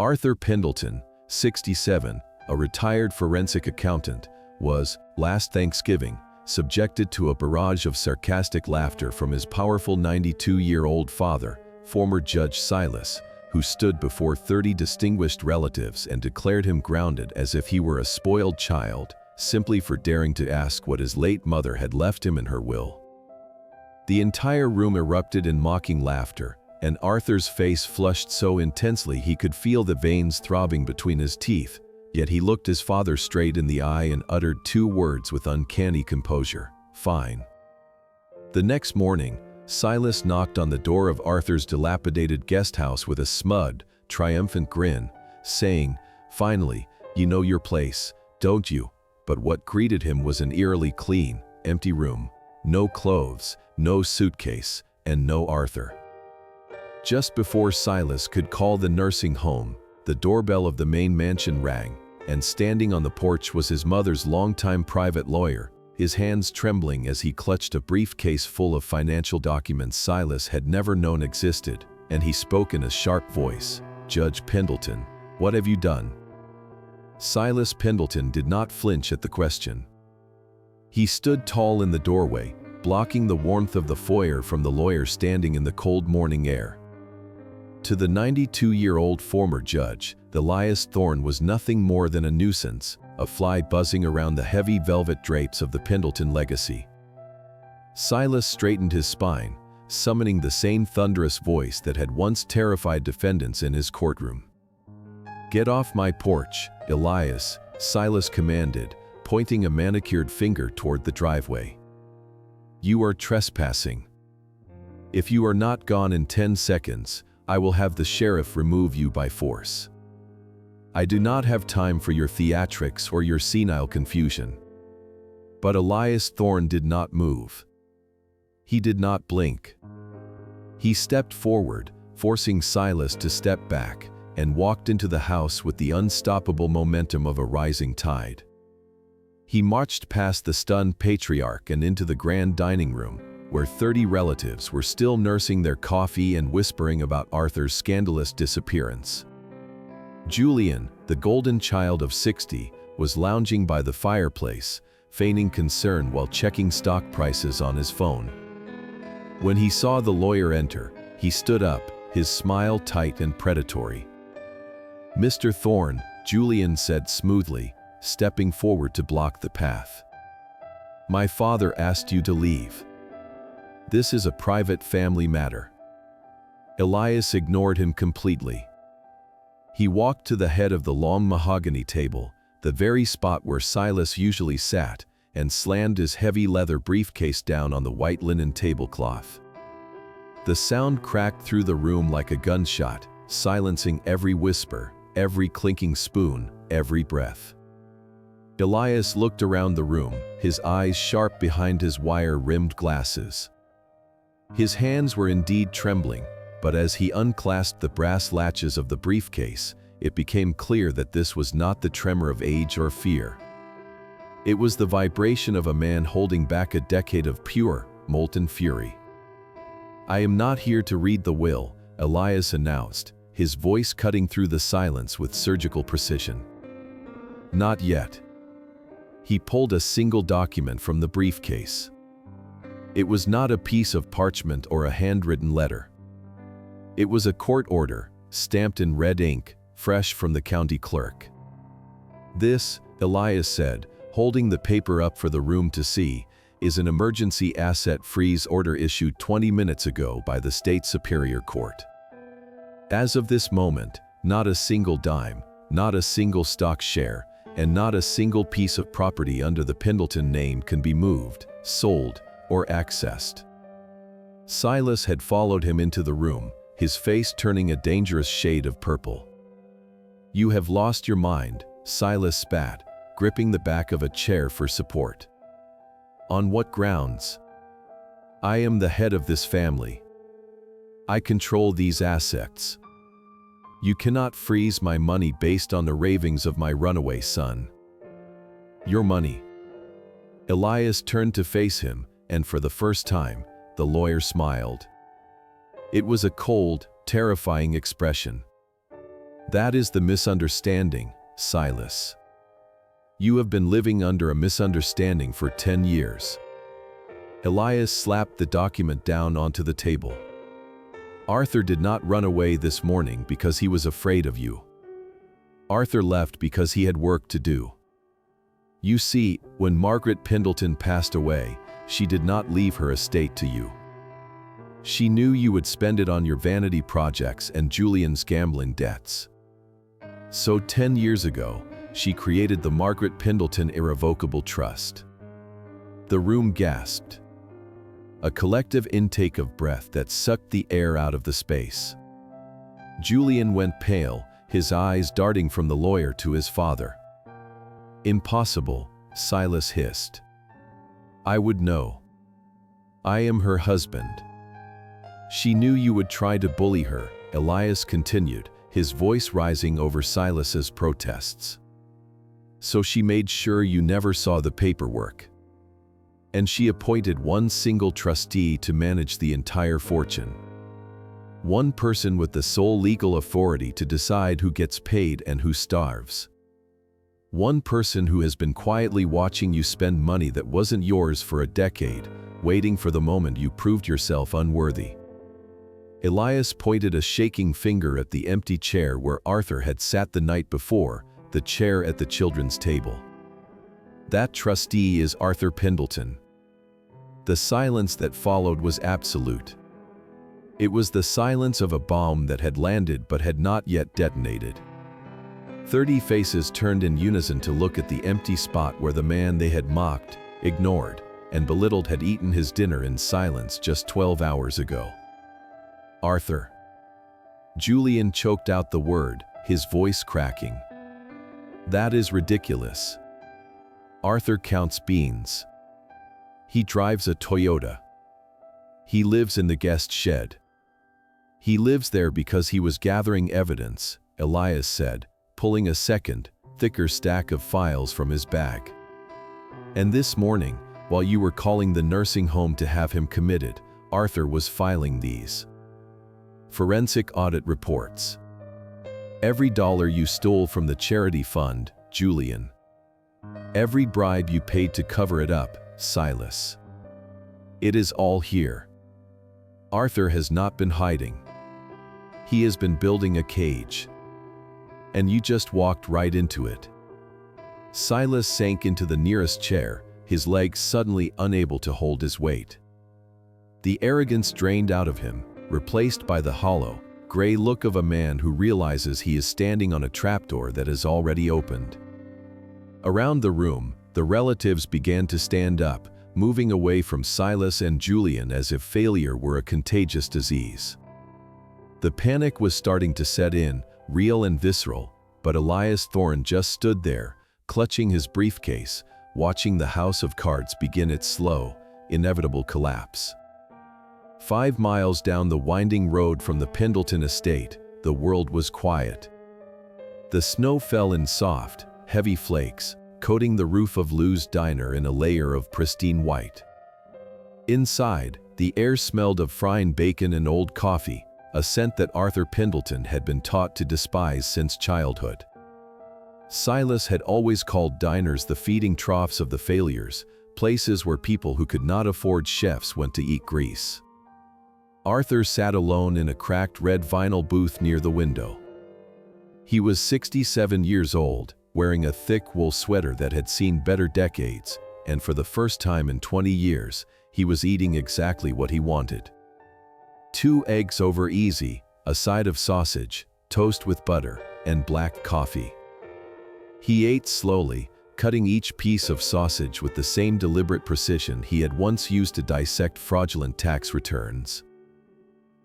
Arthur Pendelton, 67, a retired forensic accountant, was, last Thanksgiving, subjected to a barrage of sarcastic laughter from his powerful 92-year-old father, former Judge Silas, who stood before 30 distinguished relatives and declared him grounded as if he were a spoiled child, simply for daring to ask what his late mother had left him in her will. The entire room erupted in mocking laughter, and Arthur's face flushed so intensely he could feel the veins throbbing between his teeth, yet he looked his father straight in the eye and uttered two words with uncanny composure: "Fine." The next morning, Silas knocked on the door of Arthur's dilapidated guest house with a smug, triumphant grin, saying, "Finally, you know your place, don't you?" But what greeted him was an eerily clean, empty room. No clothes, no suitcase, and no Arthur. Just before Silas could call the nursing home, the doorbell of the main mansion rang, and standing on the porch was his mother's longtime private lawyer, his hands trembling as he clutched a briefcase full of financial documents Silas had never known existed, and he spoke in a sharp voice, "Judge Pendelton, what have you done?" Silas Pendelton did not flinch at the question. He stood tall in the doorway, blocking the warmth of the foyer from the lawyer standing in the cold morning air. To the 92-year-old former judge, Elias Thorne was nothing more than a nuisance, a fly buzzing around the heavy velvet drapes of the Pendelton legacy. Silas straightened his spine, summoning the same thunderous voice that had once terrified defendants in his courtroom. "Get off my porch, Elias," Silas commanded, pointing a manicured finger toward the driveway. "You are trespassing. If you are not gone in 10 seconds, I will have the sheriff remove you by force. I do not have time for your theatrics or your senile confusion." But Elias Thorne did not move. He did not blink. He stepped forward, forcing Silas to step back, and walked into the house with the unstoppable momentum of a rising tide. He marched past the stunned patriarch and into the grand dining room, where 30 relatives were still nursing their coffee and whispering about Arthur's scandalous disappearance. Julian, the golden child of 60, was lounging by the fireplace, feigning concern while checking stock prices on his phone. When he saw the lawyer enter, he stood up, his smile tight and predatory. "Mr. Thorne," Julian said smoothly, stepping forward to block the path. "My father asked you to leave. This is a private family matter." Elias ignored him completely. He walked to the head of the long mahogany table, the very spot where Silas usually sat, and slammed his heavy leather briefcase down on the white linen tablecloth. The sound cracked through the room like a gunshot, silencing every whisper, every clinking spoon, every breath. Elias looked around the room, his eyes sharp behind his wire-rimmed glasses. His hands were indeed trembling, but as he unclasped the brass latches of the briefcase, it became clear that this was not the tremor of age or fear. It was the vibration of a man holding back a decade of pure, molten fury. "I am not here to read the will," Elias announced, his voice cutting through the silence with surgical precision. "Not yet." He pulled a single document from the briefcase. It was not a piece of parchment or a handwritten letter. It was a court order, stamped in red ink, fresh from the county clerk. "This," Elias said, holding the paper up for the room to see, "is an emergency asset freeze order issued 20 minutes ago by the state superior court. As of this moment, not a single dime, not a single stock share, and not a single piece of property under the Pendelton name can be moved, sold, or accessed." Silas had followed him into the room, his face turning a dangerous shade of purple. "You have lost your mind," Silas spat, gripping the back of a chair for support. "On what grounds?" "I am the head of this family. I control these assets. You cannot freeze my money based on the ravings of my runaway son." "Your money." Elias turned to face him, and for the first time, the lawyer smiled. It was a cold, terrifying expression. That is the misunderstanding, Silas. You have been living under a misunderstanding for 10 years. Elias slapped the document down onto the table. Arthur did not run away this morning because he was afraid of you. Arthur left because he had work to do. You see, when Margaret Pendelton passed away, she did not leave her estate to you. She knew you would spend it on your vanity projects and Julian's gambling debts. So 10 years ago, she created the Margaret Pendelton Irrevocable Trust. The room gasped. A collective intake of breath that sucked the air out of the space. Julian went pale, his eyes darting from the lawyer to his father. Impossible, Silas hissed. I would know. I am her husband. She knew you would try to bully her, Elias continued, his voice rising over Silas's protests. So she made sure you never saw the paperwork. And she appointed one single trustee to manage the entire fortune. One person with the sole legal authority to decide who gets paid and who starves. One person who has been quietly watching you spend money that wasn't yours for a decade, waiting for the moment you proved yourself unworthy. Elias pointed a shaking finger at the empty chair where Arthur had sat the night before, the chair at the children's table. That trustee is Arthur Pendelton. The silence that followed was absolute. It was the silence of a bomb that had landed but had not yet detonated. 30 faces turned in unison to look at the empty spot where the man they had mocked, ignored, and belittled had eaten his dinner in silence just 12 hours ago. Arthur. Julian choked out the word, his voice cracking. That is ridiculous. Arthur counts beans. He drives a Toyota. He lives in the guest shed. He lives there because he was gathering evidence, Elias said, pulling a second, thicker stack of files from his bag. And this morning, while you were calling the nursing home to have him committed, Arthur was filing these. Forensic audit reports. Every dollar you stole from the charity fund, Julian. Every bribe you paid to cover it up, Silas. It is all here. Arthur has not been hiding. He has been building a cage. And you just walked right into it. Silas sank into the nearest chair, his legs suddenly unable to hold his weight. The arrogance drained out of him, replaced by the hollow, gray look of a man who realizes he is standing on a trapdoor that is already opened. Around the room, the relatives began to stand up, moving away from Silas and Julian as if failure were a contagious disease. The panic was starting to set in, real and visceral, but Elias Thorne just stood there, clutching his briefcase, watching the house of cards begin its slow, inevitable collapse. 5 miles down the winding road from the Pendelton estate, the world was quiet. The snow fell in soft, heavy flakes, coating the roof of Lou's diner in a layer of pristine white. Inside, the air smelled of frying bacon and old coffee, a scent that Arthur Pendelton had been taught to despise since childhood. Silas had always called diners the feeding troughs of the failures, places where people who could not afford chefs went to eat grease. Arthur sat alone in a cracked red vinyl booth near the window. He was 67 years old, wearing a thick wool sweater that had seen better decades, and for the first time in 20 years, he was eating exactly what he wanted. 2 eggs over easy, a side of sausage, toast with butter, and black coffee. He ate slowly, cutting each piece of sausage with the same deliberate precision he had once used to dissect fraudulent tax returns.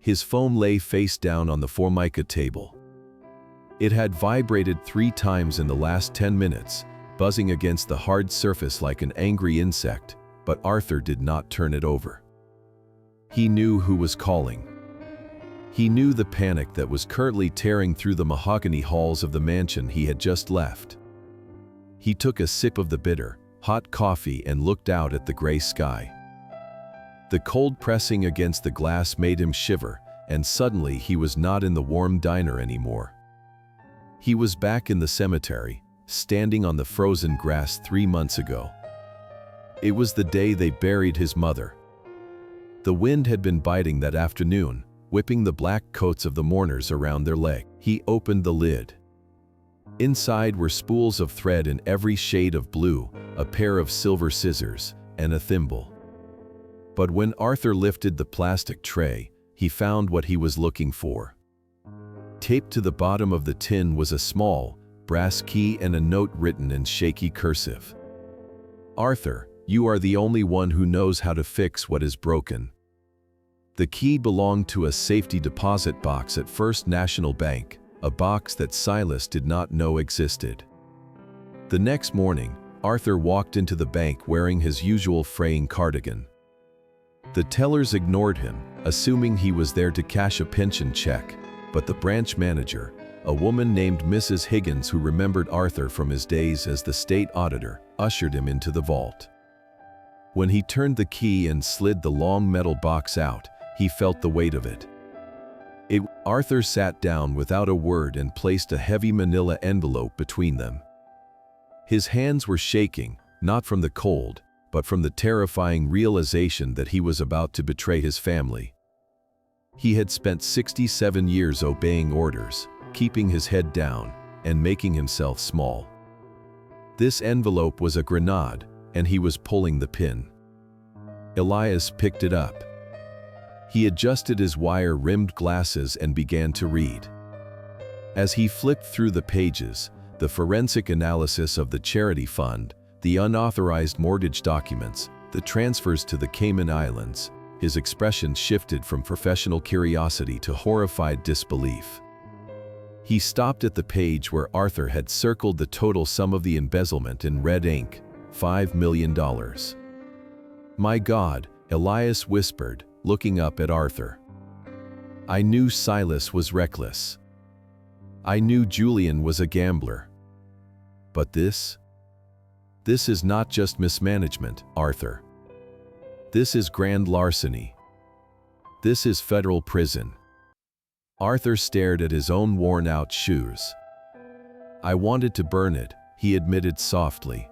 His phone lay face down on the Formica table. It had vibrated 3 times in the last 10 minutes, buzzing against the hard surface like an angry insect, but Arthur did not turn it over. He knew who was calling. He knew the panic that was currently tearing through the mahogany halls of the mansion he had just left. He took a sip of the bitter, hot coffee and looked out at the gray sky. The cold pressing against the glass made him shiver, and suddenly he was not in the warm diner anymore. He was back in the cemetery, standing on the frozen grass 3 months ago. It was the day they buried his mother. The wind had been biting that afternoon, whipping the black coats of the mourners around their legs. He opened the lid. Inside were spools of thread in every shade of blue, a pair of silver scissors, and a thimble. But when Arthur lifted the plastic tray, he found what he was looking for. Taped to the bottom of the tin was a small, brass key and a note written in shaky cursive. "Arthur, you are the only one who knows how to fix what is broken." The key belonged to a safety deposit box at First National Bank, a box that Silas did not know existed. The next morning, Arthur walked into the bank wearing his usual fraying cardigan. The tellers ignored him, assuming he was there to cash a pension check, but the branch manager, a woman named Mrs. Higgins who remembered Arthur from his days as the state auditor, ushered him into the vault. When he turned the key and slid the long metal box out, he felt the weight of it. Arthur sat down without a word and placed a heavy manila envelope between them. His hands were shaking, not from the cold, but from the terrifying realization that he was about to betray his family. He had spent 67 years obeying orders, keeping his head down, and making himself small. This envelope was a grenade, and he was pulling the pin. Elias picked it up. He adjusted his wire-rimmed glasses and began to read. As he flipped through the pages, the forensic analysis of the charity fund, the unauthorized mortgage documents, the transfers to the Cayman Islands, his expression shifted from professional curiosity to horrified disbelief. He stopped at the page where Arthur had circled the total sum of the embezzlement in red ink, $5 million. "My God," Elias whispered, looking up at Arthur. "I knew Silas was reckless. I knew Julian was a gambler. But this is not just mismanagement, Arthur. This is grand larceny. This is federal prison." Arthur stared at his own worn-out shoes. "I wanted to burn it," he admitted softly.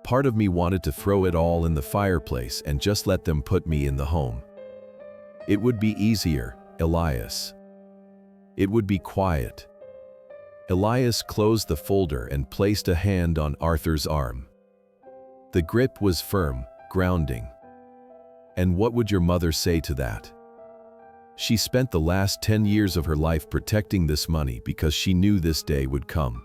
"Part of me wanted to throw it all in the fireplace and just let them put me in the home. It would be easier, Elias. It would be quiet." Elias closed the folder and placed a hand on Arthur's arm. The grip was firm, grounding. "And what would your mother say to that? She spent the last 10 years of her life protecting this money because she knew this day would come.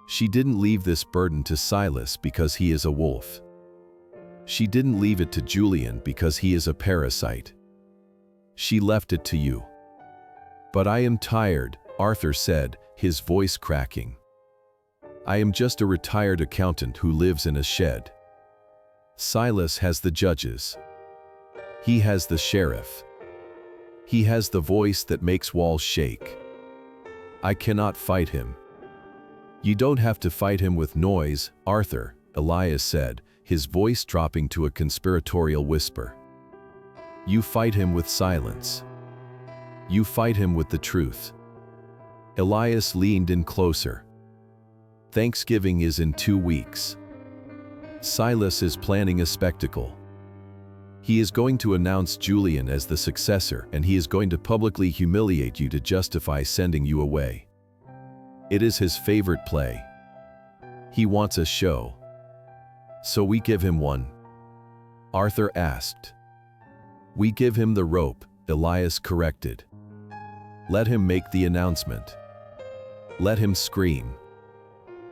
She didn't leave this burden to Silas because he is a wolf. She didn't leave it to Julian because he is a parasite. She left it to you." "But I am tired," Arthur said, his voice cracking. "I am just a retired accountant who lives in a shed. Silas has the judges. He has the sheriff. He has the voice that makes walls shake. I cannot fight him." "You don't have to fight him with noise, Arthur," Elias said, his voice dropping to a conspiratorial whisper. "You fight him with silence. You fight him with the truth." Elias leaned in closer. "Thanksgiving is in 2 weeks. Silas is planning a spectacle. He is going to announce Julian as the successor, and he is going to publicly humiliate you to justify sending you away. It is his favorite play. He wants a show. So we give him one." Arthur asked. "We give him the rope," Elias corrected. "Let him make the announcement. Let him scream.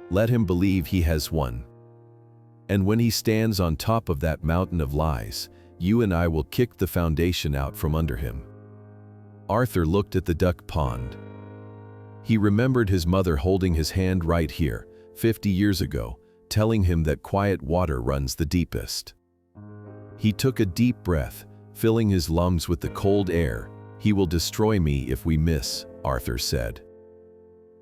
Let him believe he has won. And when he stands on top of that mountain of lies, you and I will kick the foundation out from under him." Arthur looked at the duck pond. He remembered his mother holding his hand right here, 50 years ago, telling him that quiet water runs the deepest. He took a deep breath, filling his lungs with the cold air. "He will destroy me if we miss," Arthur said.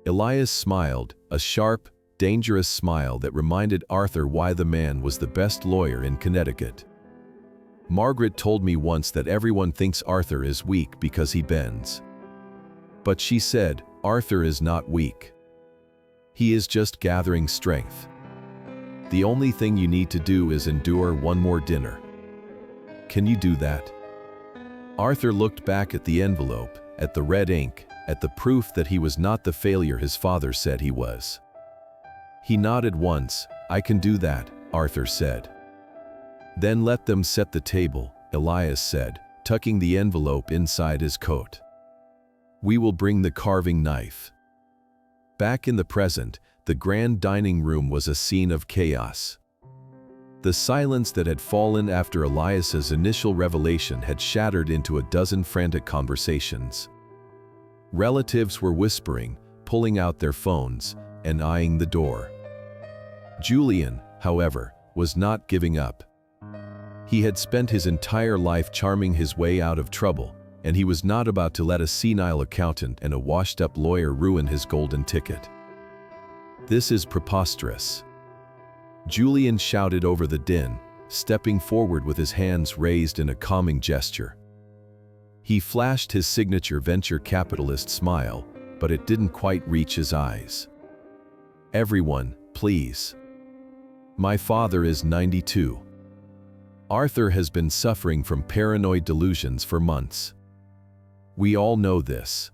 Elias smiled, a sharp, dangerous smile that reminded Arthur why the man was the best lawyer in Connecticut. "Margaret told me once that everyone thinks Arthur is weak because he bends. But she said, Arthur is not weak. He is just gathering strength. The only thing you need to do is endure one more dinner. Can you do that? Arthur looked back at the envelope, at the red ink, at the proof that he was not the failure his father said he was. He nodded once. "I can do that," Arthur said. "Then let them set the table," Elias said, tucking the envelope inside his coat. "We will bring the carving knife." Back in the present, the grand dining room was a scene of chaos. The silence that had fallen after Elias's initial revelation had shattered into a dozen frantic conversations. Relatives were whispering, pulling out their phones, and eyeing the door. Julian, however, was not giving up. He had spent his entire life charming his way out of trouble, and he was not about to let a senile accountant and a washed-up lawyer ruin his golden ticket. "This is preposterous," Julian shouted over the din, stepping forward with his hands raised in a calming gesture. He flashed his signature venture capitalist smile, but it didn't quite reach his eyes. "Everyone, please. My father is 92. Arthur has been suffering from paranoid delusions for months. We all know this.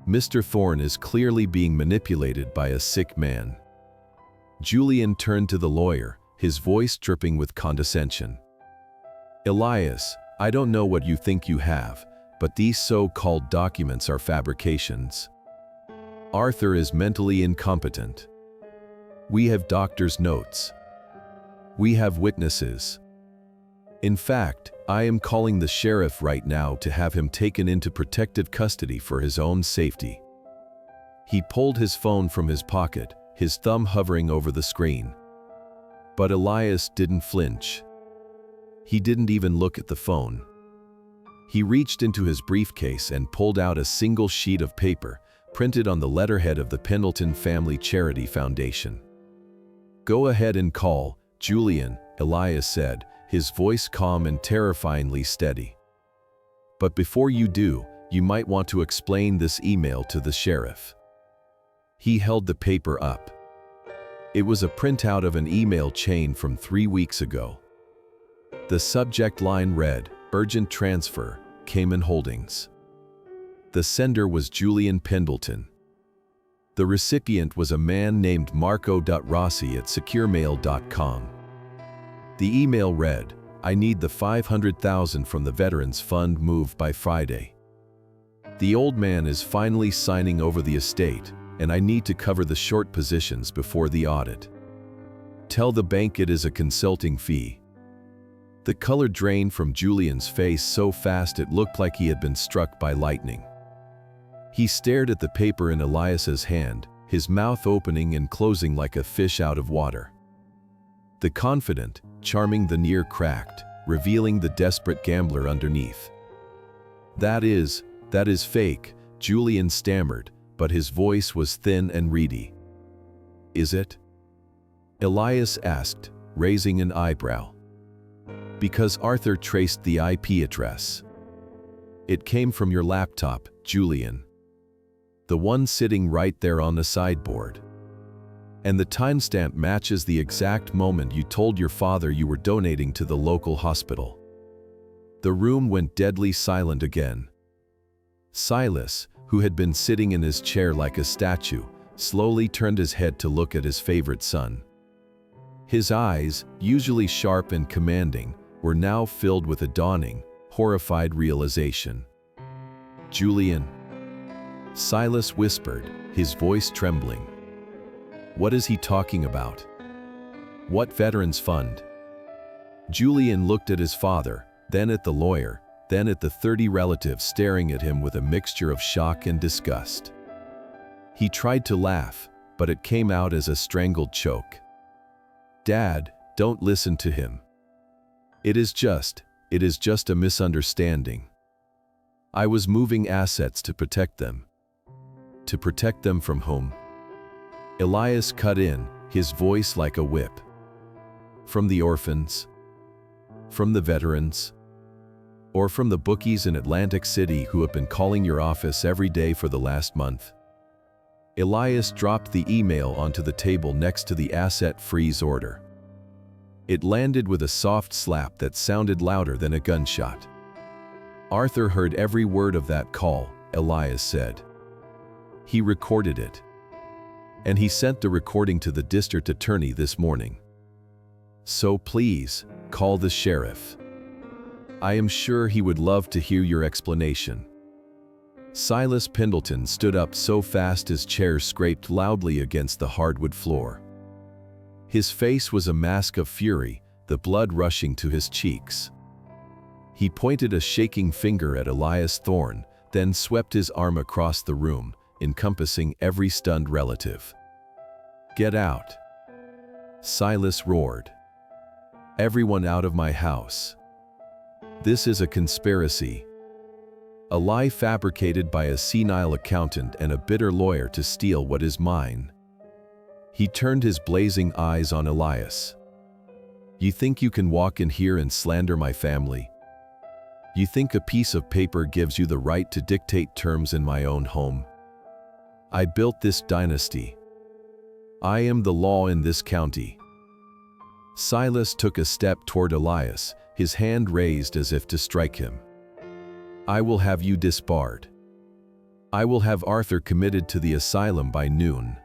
Mr. Thorne is clearly being manipulated by a sick man." Julian turned to the lawyer, his voice dripping with condescension. "Elias, I don't know what you think you have, but these so-called documents are fabrications. Arthur is mentally incompetent. We have doctor's notes. We have witnesses. In fact, I am calling the sheriff right now to have him taken into protective custody for his own safety." He pulled his phone from his pocket, his thumb hovering over the screen. But Elias didn't flinch. He didn't even look at the phone. He reached into his briefcase and pulled out a single sheet of paper, printed on the letterhead of the Pendelton Family Charity Foundation. "Go ahead and call, Julian," Elias said, his voice calm and terrifyingly steady. "But before you do, you might want to explain this email to the sheriff." He held the paper up. It was a printout of an email chain from 3 weeks ago. The subject line read, "Urgent transfer, Cayman Holdings." The sender was Julian Pendelton. The recipient was a man named Marco.Rossi at securemail.com. The email read, "I need the $500,000 from the Veterans Fund moved by Friday. The old man is finally signing over the estate, and I need to cover the short positions before the audit. Tell the bank it is a consulting fee." The color drained from Julian's face so fast it looked like he had been struck by lightning. He stared at the paper in Elias's hand, his mouth opening and closing like a fish out of water. The confident, charming veneer cracked, revealing the desperate gambler underneath. That is fake," Julian stammered, but his voice was thin and reedy. "Is it?" Elias asked, raising an eyebrow. "Because Arthur traced the IP address. It came from your laptop, Julian. The one sitting right there on the sideboard. And the timestamp matches the exact moment you told your father you were donating to the local hospital." The room went deadly silent again. Silas, who had been sitting in his chair like a statue, slowly turned his head to look at his favorite son. His eyes, usually sharp and commanding, were now filled with a dawning, horrified realization. "Julian," Silas whispered, his voice trembling. "What is he talking about? What Veterans Fund?" Julian looked at his father, then at the lawyer, then at the 30 relatives staring at him with a mixture of shock and disgust. He tried to laugh, but it came out as a strangled choke. "Dad, don't listen to him. It is just a misunderstanding. I was moving assets to protect them." "To protect them from whom?" Elias cut in, his voice like a whip. "From the orphans? From the veterans? Or from the bookies in Atlantic City who have been calling your office every day for the last month?" Elias dropped the email onto the table next to the asset freeze order. It landed with a soft slap that sounded louder than a gunshot. Arthur heard every word of that call, Elias said. He recorded it. And he sent the recording to the district attorney this morning. So please, call the sheriff. I am sure he would love to hear your explanation. Silas Pendelton stood up so fast his chair scraped loudly against the hardwood floor. His face was a mask of fury, the blood rushing to his cheeks. He pointed a shaking finger at Elias Thorne, then swept his arm across the room, encompassing every stunned relative. Get out! Silas roared. Everyone out of my house. This is a conspiracy. A lie fabricated by a senile accountant and a bitter lawyer to steal what is mine. He turned his blazing eyes on Elias. You think you can walk in here and slander my family? You think a piece of paper gives you the right to dictate terms in my own home? I built this dynasty. I am the law in this county. Silas took a step toward Elias, his hand raised as if to strike him. I will have you disbarred. I will have Arthur committed to the asylum by noon.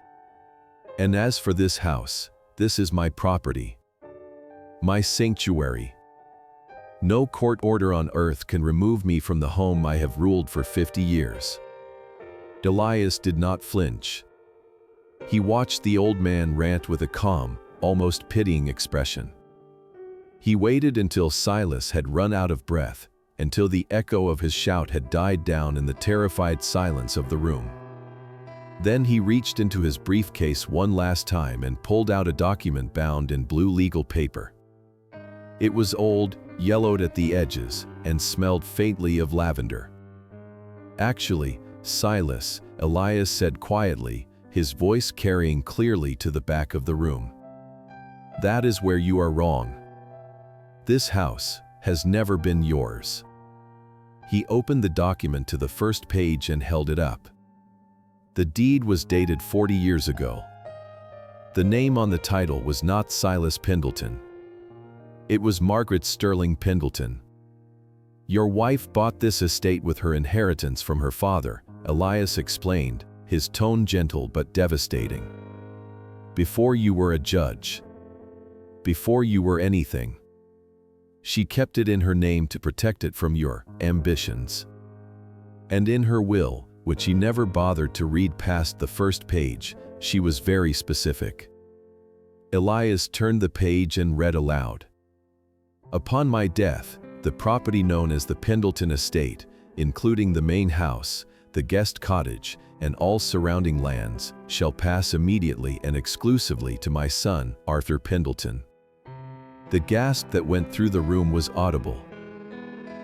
And as for this house, this is my property. My sanctuary. No court order on earth can remove me from the home I have ruled for 50 years. Elias did not flinch. He watched the old man rant with a calm, almost pitying expression. He waited until Silas had run out of breath, until the echo of his shout had died down in the terrified silence of the room. Then he reached into his briefcase one last time and pulled out a document bound in blue legal paper. It was old, yellowed at the edges, and smelled faintly of lavender. Actually, Silas, Elias said quietly, his voice carrying clearly to the back of the room. That is where you are wrong. This house has never been yours. He opened the document to the first page and held it up. The deed was dated 40 years ago. The name on the title was not Silas Pendelton. It was Margaret Sterling Pendelton. Your wife bought this estate with her inheritance from her father, Elias explained, his tone gentle but devastating. Before you were a judge. Before you were anything. She kept it in her name to protect it from your ambitions. And in her will, which she never bothered to read past the first page, she was very specific. Elias turned the page and read aloud. Upon my death, the property known as the Pendelton estate, including the main house, the guest cottage, and all surrounding lands, shall pass immediately and exclusively to my son, Arthur Pendelton. The gasp that went through the room was audible.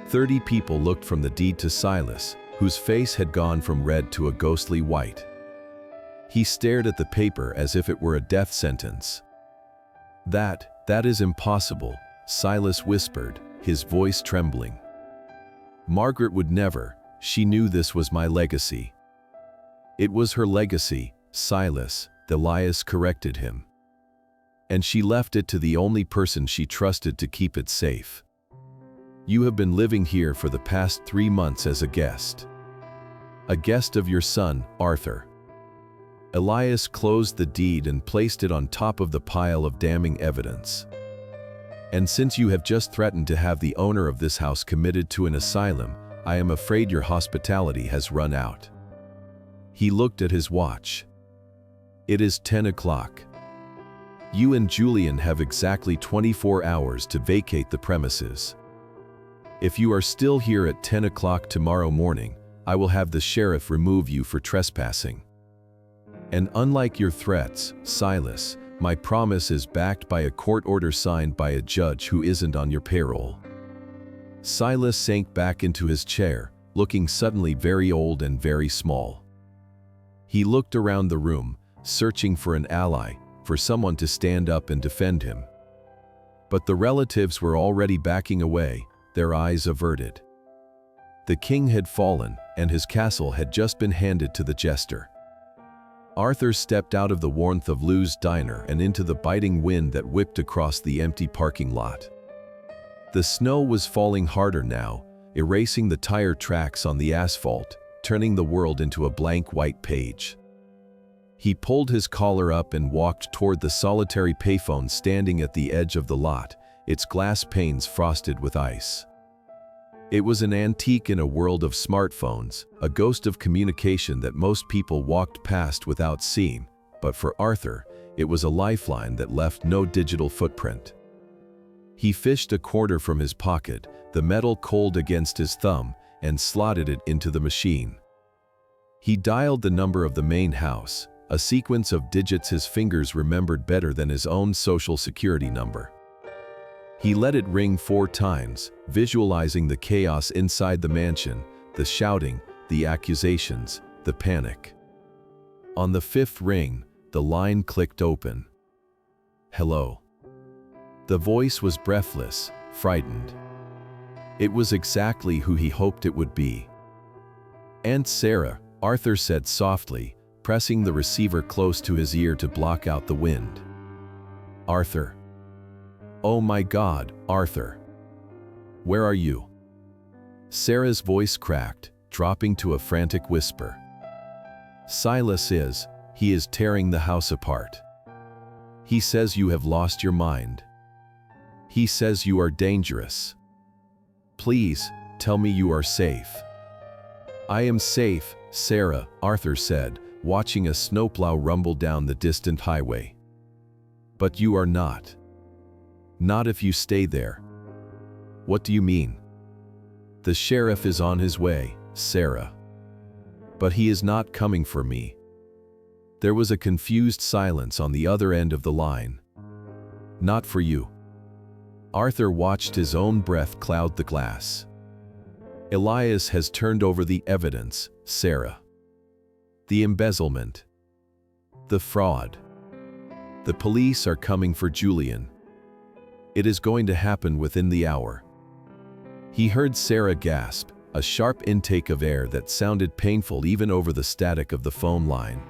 30 people looked from the deed to Silas, whose face had gone from red to a ghostly white. He stared at the paper as if it were a death sentence. That is impossible, Silas whispered, his voice trembling. Margaret would never, she knew this was my legacy. It was her legacy, Silas, Elias corrected him. And she left it to the only person she trusted to keep it safe. You have been living here for the past 3 months as a guest. A guest of your son, Arthur. Elias closed the deed and placed it on top of the pile of damning evidence. And since you have just threatened to have the owner of this house committed to an asylum, I am afraid your hospitality has run out. He looked at his watch. It is 10 o'clock. You and Julian have exactly 24 hours to vacate the premises. If you are still here at 10 o'clock tomorrow morning, I will have the sheriff remove you for trespassing. And unlike your threats, Silas, my promise is backed by a court order signed by a judge who isn't on your payroll. Silas sank back into his chair, looking suddenly very old and very small. He looked around the room, searching for an ally, for someone to stand up and defend him. But the relatives were already backing away, their eyes averted. The king had fallen, and his castle had just been handed to the jester. Arthur stepped out of the warmth of Lou's diner and into the biting wind that whipped across the empty parking lot. The snow was falling harder now, erasing the tire tracks on the asphalt, turning the world into a blank white page. He pulled his collar up and walked toward the solitary payphone standing at the edge of the lot, its glass panes frosted with ice. It was an antique in a world of smartphones, a ghost of communication that most people walked past without seeing, but for Arthur, it was a lifeline that left no digital footprint. He fished a quarter from his pocket, the metal cold against his thumb, and slotted it into the machine. He dialed the number of the main house, a sequence of digits his fingers remembered better than his own social security number. He let it ring 4 times, visualizing the chaos inside the mansion, the shouting, the accusations, the panic. On the 5th ring, the line clicked open. "Hello." The voice was breathless, frightened. It was exactly who he hoped it would be. "Aunt Sarah," Arthur said softly, pressing the receiver close to his ear to block out the wind. "Arthur." "Oh my God, Arthur. Where are you?" Sarah's voice cracked, dropping to a frantic whisper. He is tearing the house apart. He says you have lost your mind. He says you are dangerous. Please, tell me you are safe." "I am safe, Sarah," Arthur said, watching a snowplow rumble down the distant highway. "But you are not. Not if you stay there." "What do you mean?" "The sheriff is on his way, Sarah. But he is not coming for me." There was a confused silence on the other end of the line. "Not for you." Arthur watched his own breath cloud the glass. "Elias has turned over the evidence, Sarah. The embezzlement. The fraud. The police are coming for Julian. It is going to happen within the hour." He heard Sarah gasp, a sharp intake of air that sounded painful even over the static of the phone line.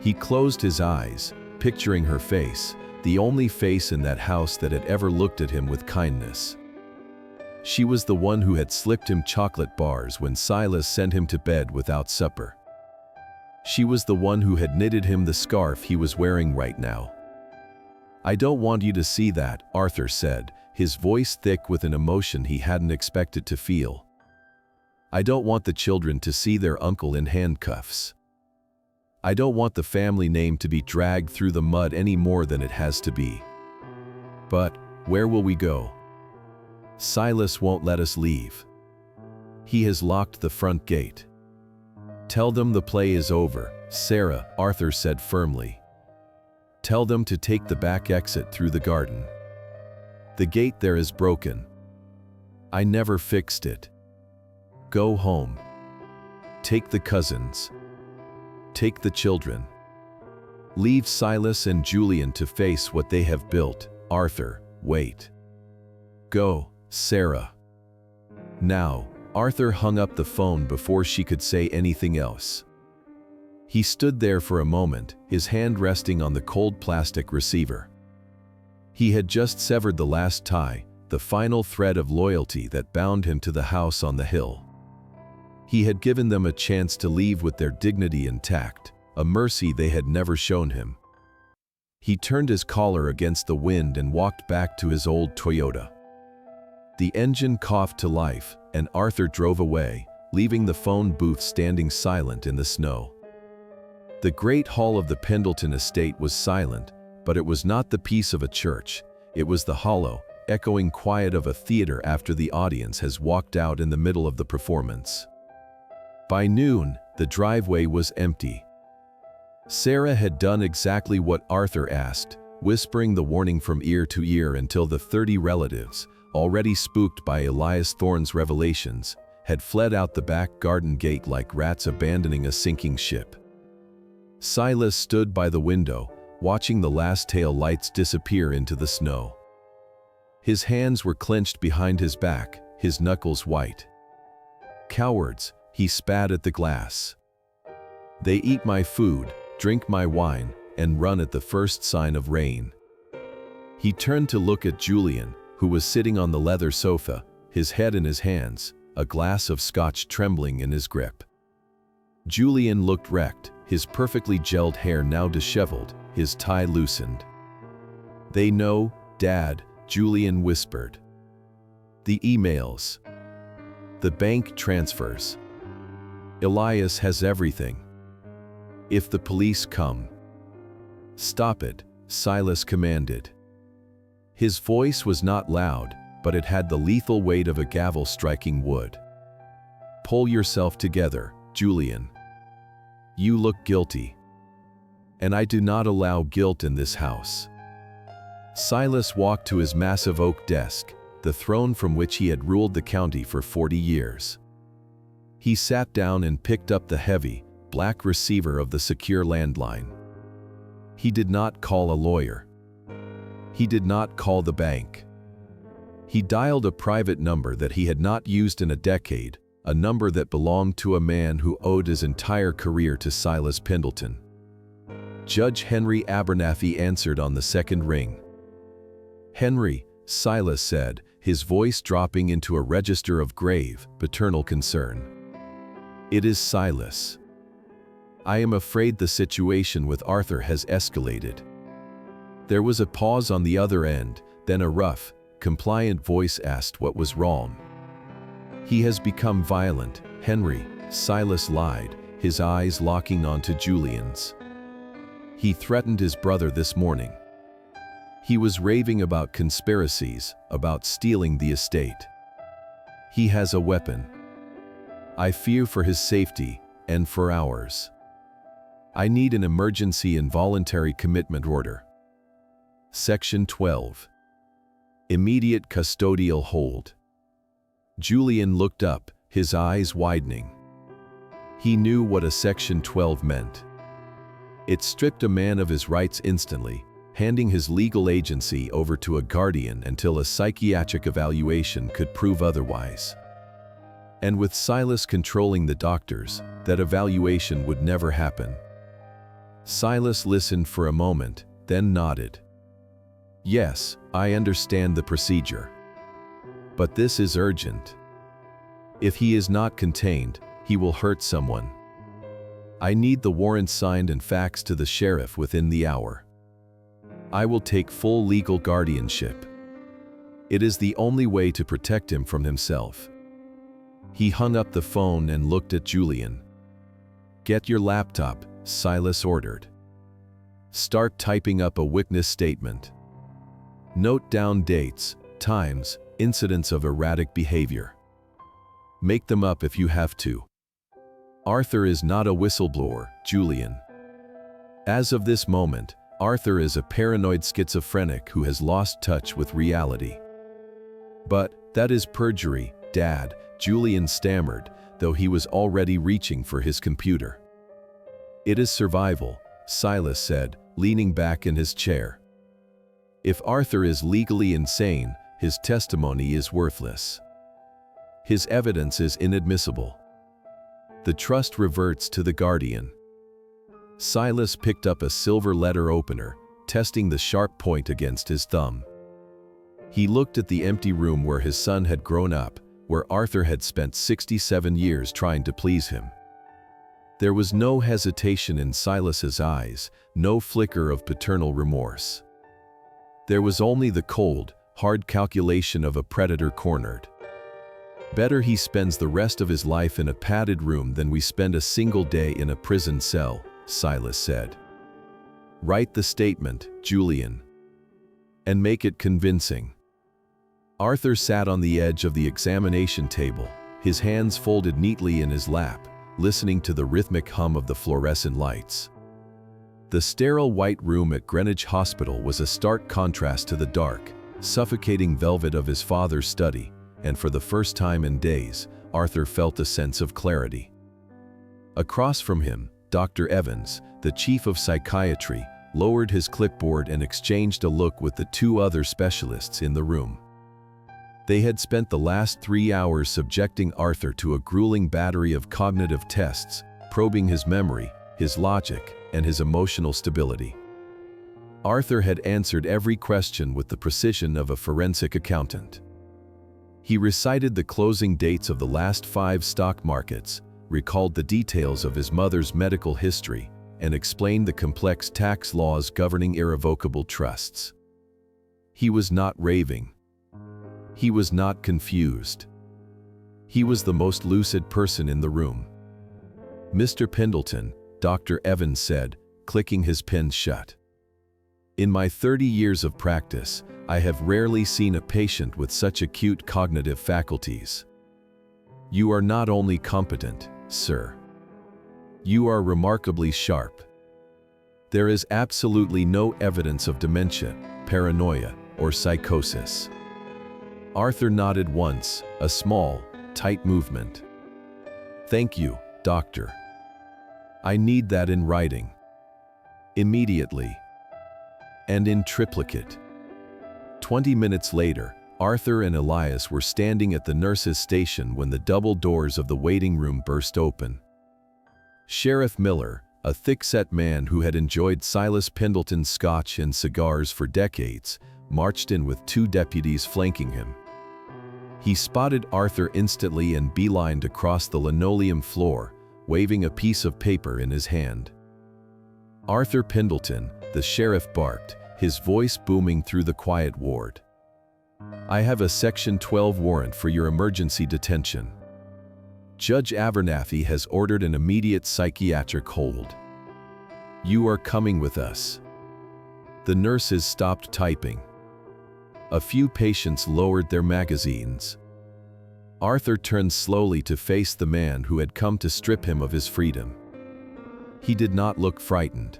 He closed his eyes, picturing her face, the only face in that house that had ever looked at him with kindness. She was the one who had slipped him chocolate bars when Silas sent him to bed without supper. She was the one who had knitted him the scarf he was wearing right now. "I don't want you to see that," Arthur said, his voice thick with an emotion he hadn't expected to feel. "I don't want the children to see their uncle in handcuffs. I don't want the family name to be dragged through the mud any more than it has to be. But, where will we go? Silas won't let us leave. He has locked the front gate." "Tell them the play is over, Sarah," Arthur said firmly. "Tell them to take the back exit through the garden. The gate there is broken. I never fixed it. Go home. Take the cousins. Take the children. Leave Silas and Julian to face what they have built. Arthur, wait. Go, Sarah." Now, Arthur hung up the phone before she could say anything else. He stood there for a moment, his hand resting on the cold plastic receiver. He had just severed the last tie, the final thread of loyalty that bound him to the house on the hill. He had given them a chance to leave with their dignity intact, a mercy they had never shown him. He turned his collar against the wind and walked back to his old Toyota. The engine coughed to life, and Arthur drove away, leaving the phone booth standing silent in the snow. The great hall of the Pendelton estate was silent, but it was not the peace of a church. It was the hollow, echoing quiet of a theater after the audience has walked out in the middle of the performance. By noon, the driveway was empty. Sarah had done exactly what Arthur asked, whispering the warning from ear to ear until the 30 relatives, already spooked by Elias Thorne's revelations, had fled out the back garden gate like rats abandoning a sinking ship. Silas stood by the window, watching the last tail lights disappear into the snow. His hands were clenched behind his back, his knuckles white. "Cowards," he spat at the glass. "They eat my food, drink my wine, and run at the first sign of rain." He turned to look at Julian, who was sitting on the leather sofa, his head in his hands, a glass of scotch trembling in his grip. Julian looked wrecked, his perfectly gelled hair now disheveled, his tie loosened. "They know, Dad," Julian whispered. "The emails. The bank transfers. Elias has everything. If the police come." "Stop it," Silas commanded. His voice was not loud, but it had the lethal weight of a gavel striking wood. "Pull yourself together, Julian. You look guilty. And I do not allow guilt in this house." Silas walked to his massive oak desk, the throne from which he had ruled the county for 40 years. He sat down and picked up the heavy, black receiver of the secure landline. He did not call a lawyer. He did not call the bank. He dialed a private number that he had not used in a decade, a number that belonged to a man who owed his entire career to Silas Pendelton. Judge Henry Abernathy answered on the second ring. "Henry," Silas said, his voice dropping into a register of grave, paternal concern. "It is Silas. I am afraid the situation with Arthur has escalated." There was a pause on the other end, then a rough, compliant voice asked what was wrong. "He has become violent, Henry," Silas lied, his eyes locking onto Julian's. "He threatened his brother this morning. He was raving about conspiracies, about stealing the estate. He has a weapon. I fear for his safety, and for ours. I need an emergency involuntary commitment order. Section 12. Immediate custodial hold." Julian looked up, his eyes widening. He knew what a Section 12 meant. It stripped a man of his rights instantly, handing his legal agency over to a guardian until a psychiatric evaluation could prove otherwise. And with Silas controlling the doctors, that evaluation would never happen. Silas listened for a moment, then nodded. "Yes, I understand the procedure. But this is urgent. If he is not contained, he will hurt someone. I need the warrant signed and faxed to the sheriff within the hour. I will take full legal guardianship. It is the only way to protect him from himself." He hung up the phone and looked at Julian. "Get your laptop," Silas ordered. "Start typing up a witness statement. Note down dates, times, incidents of erratic behavior. Make them up if you have to. Arthur is not a whistleblower, Julian. As of this moment, Arthur is a paranoid schizophrenic who has lost touch with reality." "But that is perjury, Dad," Julian stammered, though he was already reaching for his computer. "It is survival," Silas said, leaning back in his chair. "If Arthur is legally insane, his testimony is worthless. His evidence is inadmissible. The trust reverts to the guardian." Silas picked up a silver letter opener, testing the sharp point against his thumb. He looked at the empty room where his son had grown up, where Arthur had spent 67 years trying to please him. There was no hesitation in Silas's eyes, no flicker of paternal remorse. There was only the cold, hard calculation of a predator cornered. "Better he spends the rest of his life in a padded room than we spend a single day in a prison cell," Silas said. "Write the statement, Julian. And make it convincing." Arthur sat on the edge of the examination table, his hands folded neatly in his lap, listening to the rhythmic hum of the fluorescent lights. The sterile white room at Greenwich Hospital was a stark contrast to the dark, suffocating velvet of his father's study, and for the first time in days, Arthur felt a sense of clarity. Across from him, Dr. Evans, the chief of psychiatry, lowered his clipboard and exchanged a look with the two other specialists in the room. They had spent the last 3 hours subjecting Arthur to a grueling battery of cognitive tests, probing his memory, his logic, and his emotional stability. Arthur had answered every question with the precision of a forensic accountant. He recited the closing dates of the last 5 stock markets, recalled the details of his mother's medical history, and explained the complex tax laws governing irrevocable trusts. He was not raving. He was not confused. He was the most lucid person in the room. "Mr. Pendelton," Dr. Evans said, clicking his pen shut. "In my 30 years of practice, I have rarely seen a patient with such acute cognitive faculties. You are not only competent, sir. You are remarkably sharp. There is absolutely no evidence of dementia, paranoia, or psychosis." Arthur nodded once, a small, tight movement. "Thank you, doctor. I need that in writing. Immediately. And in triplicate." 20 minutes later, Arthur and Elias were standing at the nurse's station when the double doors of the waiting room burst open. Sheriff Miller, a thick-set man who had enjoyed Silas Pendelton's scotch and cigars for decades, marched in with 2 deputies flanking him. He spotted Arthur instantly and beelined across the linoleum floor, waving a piece of paper in his hand. "Arthur Pendelton," the sheriff barked, his voice booming through the quiet ward. "I have a Section 12 warrant for your emergency detention. Judge Abernathy has ordered an immediate psychiatric hold. You are coming with us." The nurses stopped typing. A few patients lowered their magazines. Arthur turned slowly to face the man who had come to strip him of his freedom. He did not look frightened.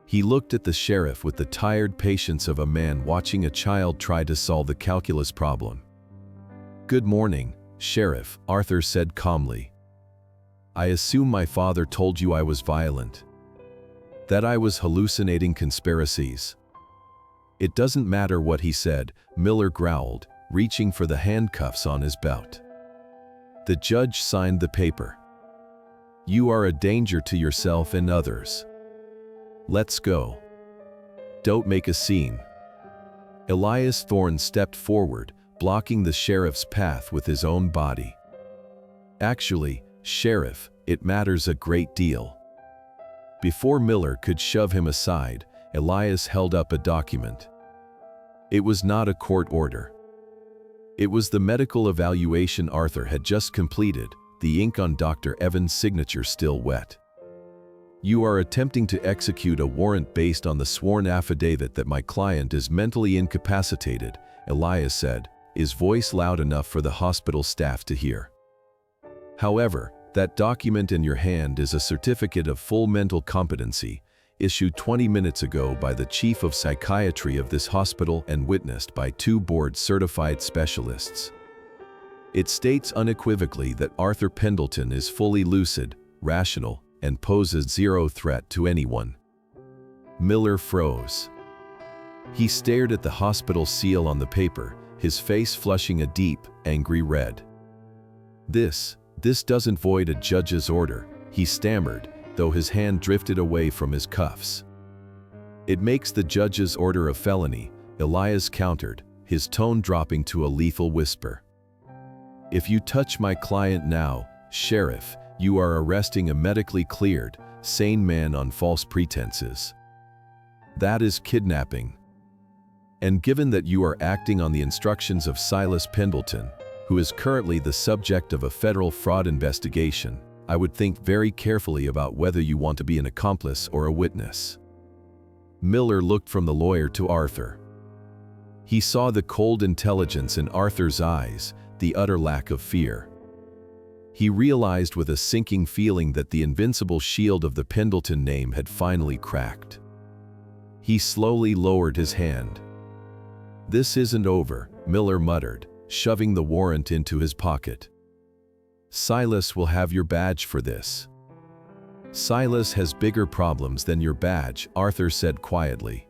He looked at the sheriff with the tired patience of a man watching a child try to solve the calculus problem. "Good morning, Sheriff," Arthur said calmly. "I assume my father told you I was violent. That I was hallucinating conspiracies." "It doesn't matter what he said," Miller growled, reaching for the handcuffs on his belt. The judge signed the paper. "You are a danger to yourself and others. Let's go. Don't make a scene." Elias Thorne stepped forward, blocking the sheriff's path with his own body. "Actually, Sheriff, it matters a great deal." Before Miller could shove him aside, Elias held up a document. It was not a court order. It was the medical evaluation Arthur had just completed, the ink on Dr. Evans' signature still wet. "You are attempting to execute a warrant based on the sworn affidavit that my client is mentally incapacitated," Elias said, his voice loud enough for the hospital staff to hear. "However, that document in your hand is a certificate of full mental competency, issued 20 minutes ago by the chief of psychiatry of this hospital and witnessed by 2 board-certified specialists. It states unequivocally that Arthur Pendelton is fully lucid, rational, and poses 0 threat to anyone." Miller froze. He stared at the hospital seal on the paper, his face flushing a deep, angry red. This doesn't void a judge's order," he stammered, though his hand drifted away from his cuffs. "It makes the judge's order a felony," Elias countered, his tone dropping to a lethal whisper. "If you touch my client now, Sheriff, you are arresting a medically cleared, sane man on false pretenses. That is kidnapping. And given that you are acting on the instructions of Silas Pendelton, who is currently the subject of a federal fraud investigation, I would think very carefully about whether you want to be an accomplice or a witness." Miller looked from the lawyer to Arthur. He saw the cold intelligence in Arthur's eyes, the utter lack of fear. He realized with a sinking feeling that the invincible shield of the Pendelton name had finally cracked. He slowly lowered his hand. "This isn't over," Miller muttered, shoving the warrant into his pocket. "Silas will have your badge for this." "Silas has bigger problems than your badge," Arthur said quietly.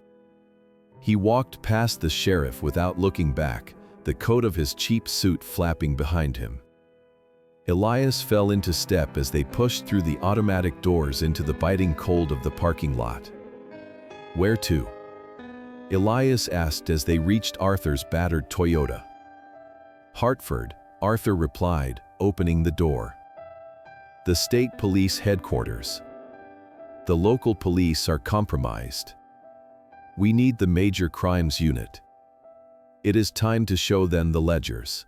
He walked past the sheriff without looking back, the coat of his cheap suit flapping behind him. Elias fell into step as they pushed through the automatic doors into the biting cold of the parking lot. "Where to?" Elias asked as they reached Arthur's battered Toyota. "Hartford," Arthur replied, opening the door. "The state police headquarters. The local police are compromised. We need the major crimes unit. It is time to show them the ledgers."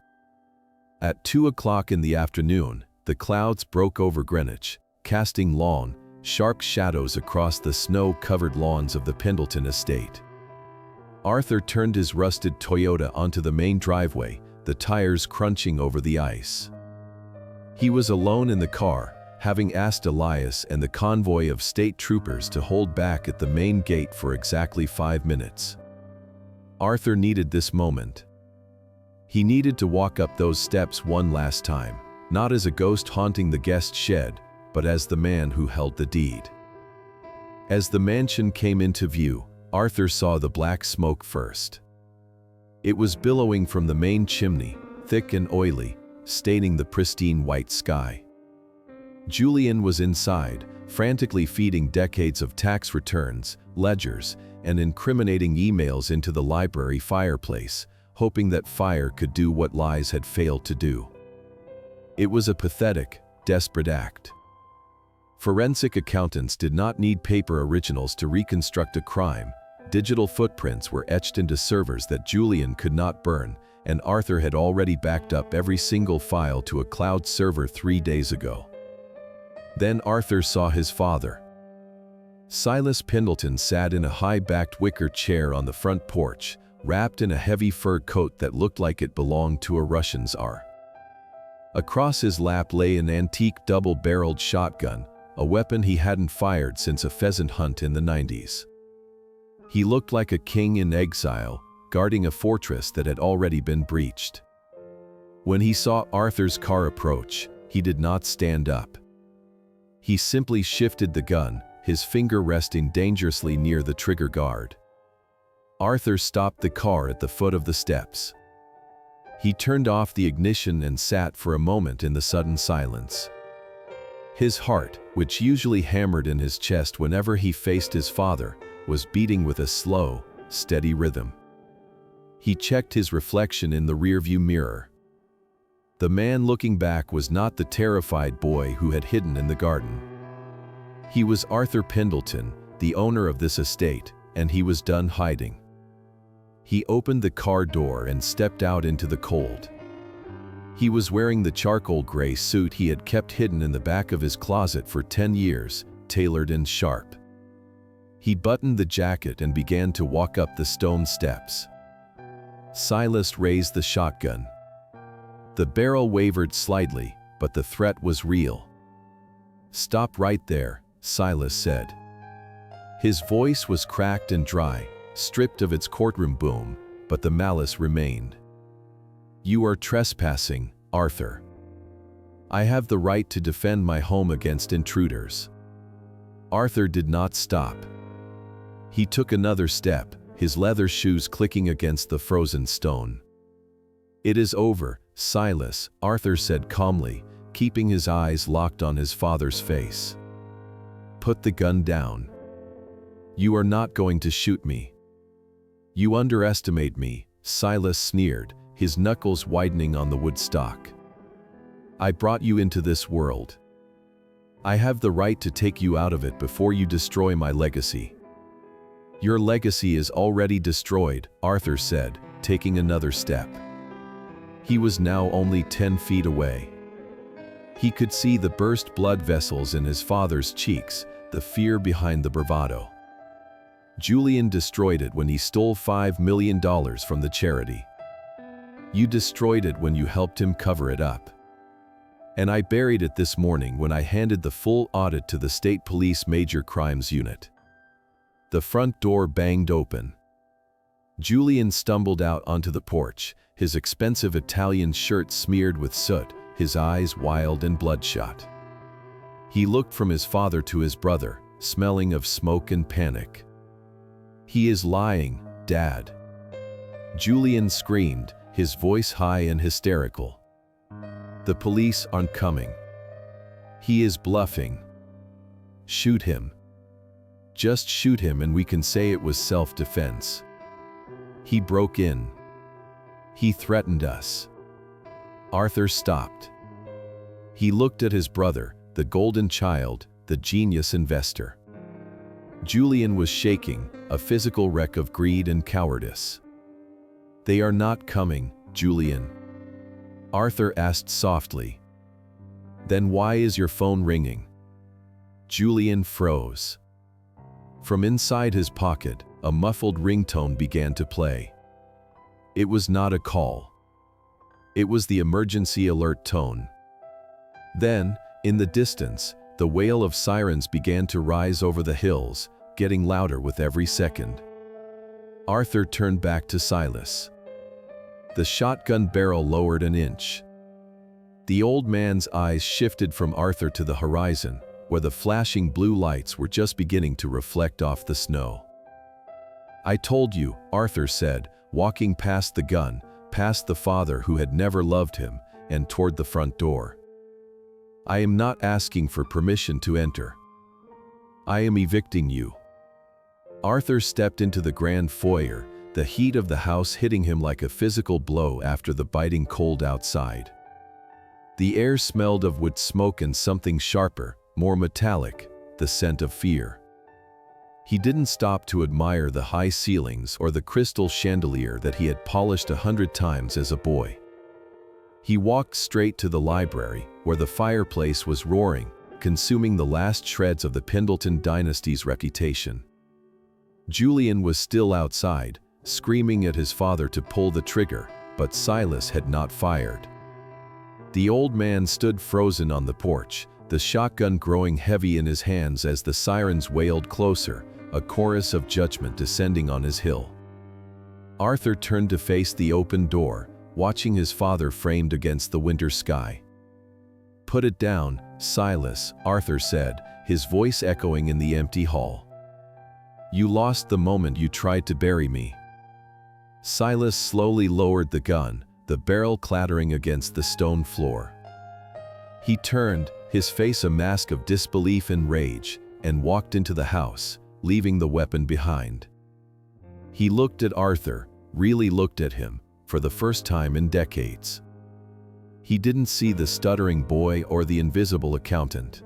At 2 o'clock in the afternoon, the clouds broke over Greenwich, casting long, sharp shadows across the snow-covered lawns of the Pendelton estate. Arthur turned his rusted Toyota onto the main driveway, the tires crunching over the ice. He was alone in the car, having asked Elias and the convoy of state troopers to hold back at the main gate for exactly 5 minutes. Arthur needed this moment. He needed to walk up those steps one last time, not as a ghost haunting the guest shed, but as the man who held the deed. As the mansion came into view, Arthur saw the black smoke first. It was billowing from the main chimney, thick and oily, staining the pristine white sky. Julian was inside, frantically feeding decades of tax returns, ledgers, and incriminating emails into the library fireplace, hoping that fire could do what lies had failed to do. It was a pathetic, desperate act. Forensic accountants did not need paper originals to reconstruct a crime. Digital footprints were etched into servers that Julian could not burn, and Arthur had already backed up every single file to a cloud server 3 days ago. Then Arthur saw his father. Silas Pendelton sat in a high-backed wicker chair on the front porch, wrapped in a heavy fur coat that looked like it belonged to a Russian czar. Across his lap lay an antique double-barreled shotgun, a weapon he hadn't fired since a pheasant hunt in the 90s. He looked like a king in exile, guarding a fortress that had already been breached. When he saw Arthur's car approach, he did not stand up. He simply shifted the gun, his finger resting dangerously near the trigger guard. Arthur stopped the car at the foot of the steps. He turned off the ignition and sat for a moment in the sudden silence. His heart, which usually hammered in his chest whenever he faced his father, was beating with a slow, steady rhythm. He checked his reflection in the rearview mirror. The man looking back was not the terrified boy who had hidden in the garden. He was Arthur Pendelton, the owner of this estate, and he was done hiding. He opened the car door and stepped out into the cold. He was wearing the charcoal gray suit he had kept hidden in the back of his closet for 10 years, tailored and sharp. He buttoned the jacket and began to walk up the stone steps. Silas raised the shotgun. The barrel wavered slightly, but the threat was real. "Stop right there," Silas said. His voice was cracked and dry, stripped of its courtroom boom, but the malice remained. "You are trespassing, Arthur. I have the right to defend my home against intruders." Arthur did not stop. He took another step, his leather shoes clicking against the frozen stone. "It is over, Silas," Arthur said calmly, keeping his eyes locked on his father's face. "Put the gun down. You are not going to shoot me." "You underestimate me," Silas sneered, his knuckles widening on the wood stock. "I brought you into this world. I have the right to take you out of it before you destroy my legacy." "Your legacy is already destroyed," Arthur said, taking another step. He was now only 10 feet away. He could see the burst blood vessels in his father's cheeks, the fear behind the bravado. "Julian destroyed it when he stole $5 million from the charity. You destroyed it when you helped him cover it up. And I buried it this morning when I handed the full audit to the State Police Major Crimes Unit." The front door banged open. Julian stumbled out onto the porch, his expensive Italian shirt smeared with soot, his eyes wild and bloodshot. He looked from his father to his brother, smelling of smoke and panic. "He is lying, Dad." Julian screamed, his voice high and hysterical. The police aren't coming. He is bluffing. Shoot him. Just shoot him and we can say it was self-defense. He broke in. He threatened us. Arthur stopped. He looked at his brother, the golden child, the genius investor. Julian was shaking, a physical wreck of greed and cowardice. They are not coming, Julian. Arthur asked softly. Then why is your phone ringing? Julian froze. From inside his pocket, a muffled ringtone began to play. It was not a call. It was the emergency alert tone. Then, in the distance, the wail of sirens began to rise over the hills, getting louder with every second. Arthur turned back to Silas. The shotgun barrel lowered an inch. The old man's eyes shifted from Arthur to the horizon, where the flashing blue lights were just beginning to reflect off the snow. I told you, Arthur said, walking past the gun, past the father who had never loved him, and toward the front door. I am not asking for permission to enter. I am evicting you. Arthur stepped into the grand foyer, the heat of the house hitting him like a physical blow after the biting cold outside. The air smelled of wood smoke and something sharper, more metallic, the scent of fear. He didn't stop to admire the high ceilings or the crystal chandelier that he had polished 100 times as a boy. He walked straight to the library, where the fireplace was roaring, consuming the last shreds of the Pendelton dynasty's reputation. Julian was still outside, screaming at his father to pull the trigger, but Silas had not fired. The old man stood frozen on the porch, the shotgun growing heavy in his hands as the sirens wailed closer, a chorus of judgment descending on his hill. Arthur turned to face the open door, watching his father framed against the winter sky. Put it down, Silas, Arthur said, his voice echoing in the empty hall. You lost the moment you tried to bury me. Silas slowly lowered the gun, the barrel clattering against the stone floor. He turned, his face a mask of disbelief and rage, and walked into the house, leaving the weapon behind. He looked at Arthur, really looked at him, for the first time in decades. He didn't see the stuttering boy or the invisible accountant.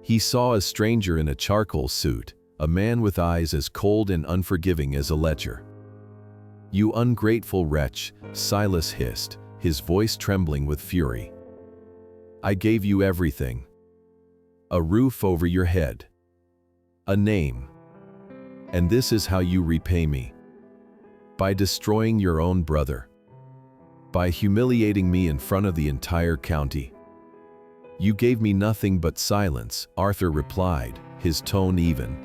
He saw a stranger in a charcoal suit, a man with eyes as cold and unforgiving as a ledger. You ungrateful wretch, Silas hissed, his voice trembling with fury. I gave you everything. A roof over your head. A name. And this is how you repay me. By destroying your own brother. By humiliating me in front of the entire county. You gave me nothing but silence, Arthur replied, his tone even.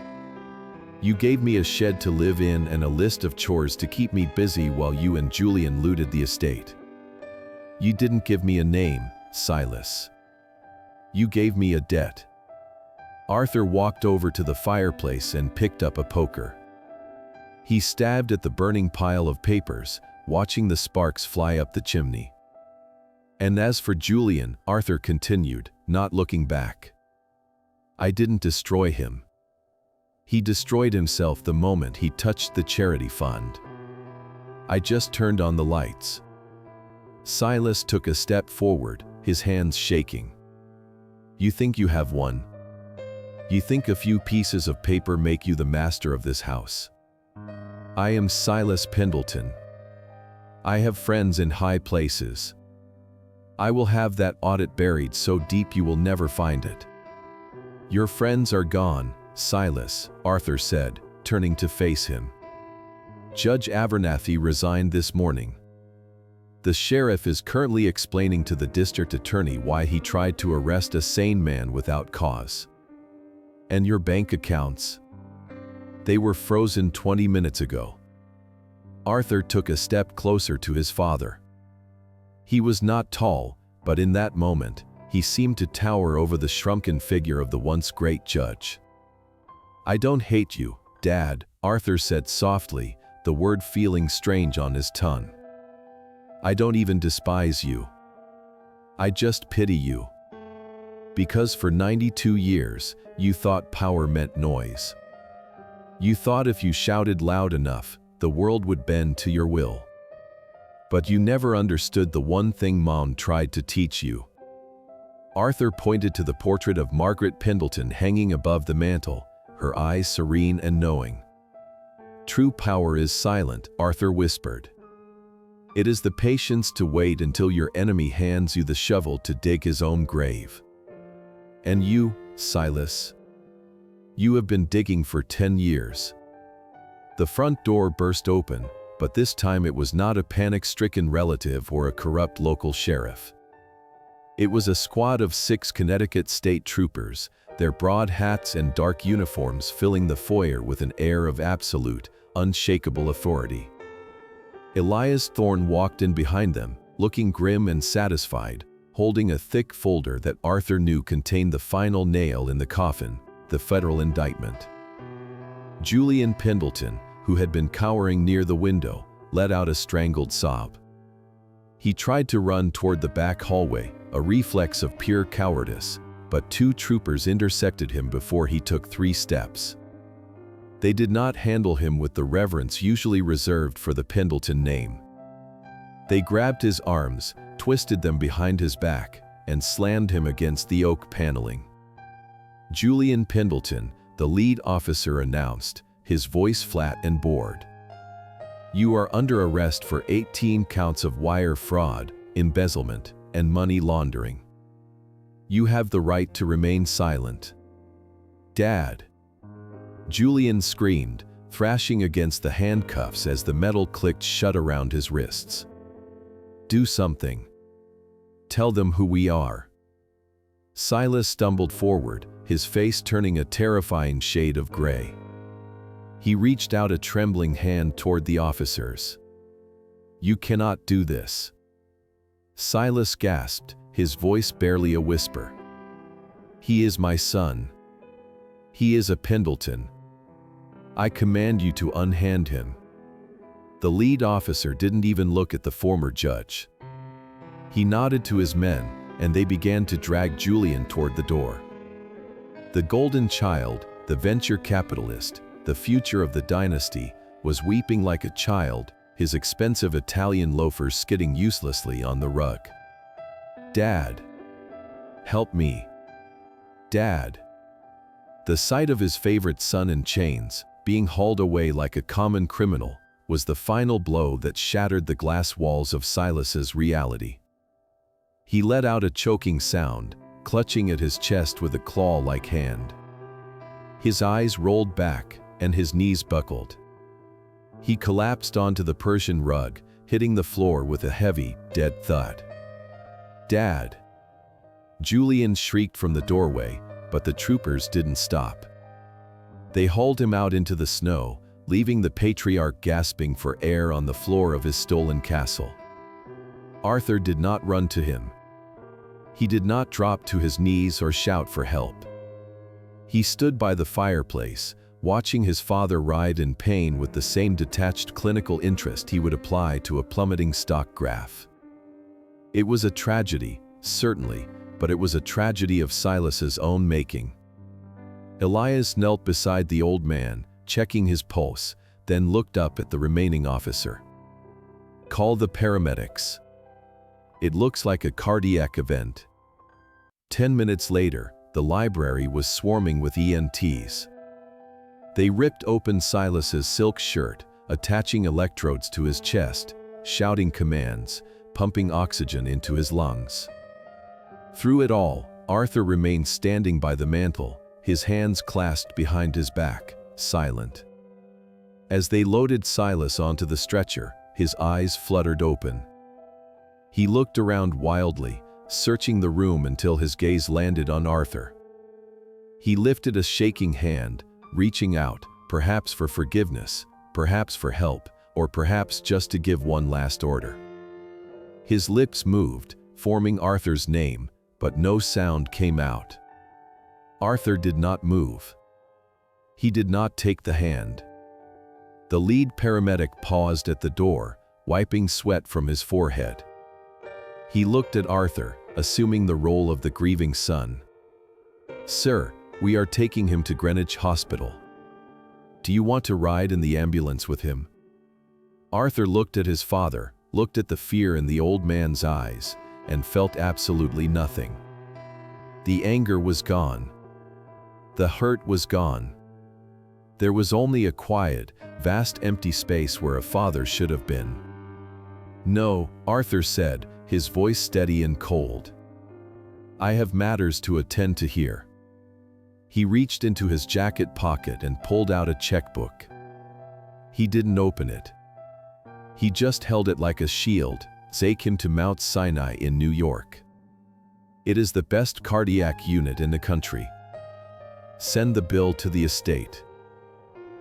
You gave me a shed to live in and a list of chores to keep me busy while you and Julian looted the estate. You didn't give me a name, Silas. You gave me a debt. Arthur walked over to the fireplace and picked up a poker. He stabbed at the burning pile of papers, watching the sparks fly up the chimney. And as for Julian, Arthur continued, not looking back. I didn't destroy him. He destroyed himself the moment he touched the charity fund. I just turned on the lights. Silas took a step forward, his hands shaking. You think you have won? You think a few pieces of paper make you the master of this house? I am Silas Pendelton. I have friends in high places. I will have that audit buried so deep you will never find it. Your friends are gone, Silas, Arthur said, turning to face him. Judge Abernathy resigned this morning. The sheriff is currently explaining to the district attorney why he tried to arrest a sane man without cause. And your bank accounts? They were frozen 20 minutes ago. Arthur took a step closer to his father. He was not tall, but in that moment, he seemed to tower over the shrunken figure of the once great judge. I don't hate you, Dad, Arthur said softly, the word feeling strange on his tongue. I don't even despise you. I just pity you. Because for 92 years, you thought power meant noise. You thought if you shouted loud enough, the world would bend to your will. But you never understood the one thing Mom tried to teach you. Arthur pointed to the portrait of Margaret Pendelton hanging above the mantel, her eyes serene and knowing. True power is silent, Arthur whispered. It is the patience to wait until your enemy hands you the shovel to dig his own grave. And you, Silas, you have been digging for 10 years. The front door burst open, but this time it was not a panic-stricken relative or a corrupt local sheriff. It was a squad of 6 Connecticut state troopers, their broad hats and dark uniforms filling the foyer with an air of absolute, unshakable authority. Elias Thorne walked in behind them, looking grim and satisfied, holding a thick folder that Arthur knew contained the final nail in the coffin, the federal indictment. Julian Pendelton, who had been cowering near the window, let out a strangled sob. He tried to run toward the back hallway, a reflex of pure cowardice, but 2 troopers intersected him before he took 3 steps. They did not handle him with the reverence usually reserved for the Pendelton name. They grabbed his arms, twisted them behind his back, and slammed him against the oak paneling. Julian Pendelton, the lead officer announced, his voice flat and bored. You are under arrest for 18 counts of wire fraud, embezzlement, and money laundering. You have the right to remain silent. Dad! Julian screamed, thrashing against the handcuffs as the metal clicked shut around his wrists. Do something. Tell them who we are. Silas stumbled forward, his face turning a terrifying shade of gray. He reached out a trembling hand toward the officers. You cannot do this. Silas gasped, his voice barely a whisper. He is my son. He is a Pendelton. I command you to unhand him. The lead officer didn't even look at the former judge. He nodded to his men, and they began to drag Julian toward the door. The golden child, the venture capitalist, the future of the dynasty, was weeping like a child, his expensive Italian loafers skidding uselessly on the rug. Dad! Help me! Dad! The sight of his favorite son in chains, being hauled away like a common criminal, was the final blow that shattered the glass walls of Silas's reality. He let out a choking sound, clutching at his chest with a claw-like hand. His eyes rolled back, and his knees buckled. He collapsed onto the Persian rug, hitting the floor with a heavy, dead thud. Dad! Julian shrieked from the doorway, but the troopers didn't stop. They hauled him out into the snow, leaving the patriarch gasping for air on the floor of his stolen castle. Arthur did not run to him. He did not drop to his knees or shout for help. He stood by the fireplace, watching his father writhe in pain with the same detached clinical interest he would apply to a plummeting stock graph. It was a tragedy, certainly, but it was a tragedy of Silas's own making. Elias knelt beside the old man, checking his pulse, then looked up at the remaining officer. Call the paramedics. It looks like a cardiac event. 10 minutes later, the library was swarming with EMTs. They ripped open Silas's silk shirt, attaching electrodes to his chest, shouting commands, pumping oxygen into his lungs. Through it all, Arthur remained standing by the mantel, his hands clasped behind his back, silent. As they loaded Silas onto the stretcher, his eyes fluttered open. He looked around wildly, searching the room until his gaze landed on Arthur. He lifted a shaking hand, reaching out, perhaps for forgiveness, perhaps for help, or perhaps just to give one last order. His lips moved, forming Arthur's name, but no sound came out. Arthur did not move. He did not take the hand. The lead paramedic paused at the door, wiping sweat from his forehead. He looked at Arthur, assuming the role of the grieving son. "Sir, we are taking him to Greenwich Hospital. Do you want to ride in the ambulance with him?" Arthur looked at his father, looked at the fear in the old man's eyes, and felt absolutely nothing. The anger was gone. The hurt was gone. There was only a quiet, vast empty space where a father should have been. "No," Arthur said, his voice steady and cold. "I have matters to attend to here." He reached into his jacket pocket and pulled out a checkbook. He didn't open it. He just held it like a shield, take him to Mount Sinai in New York. "It is the best cardiac unit in the country. Send the bill to the estate.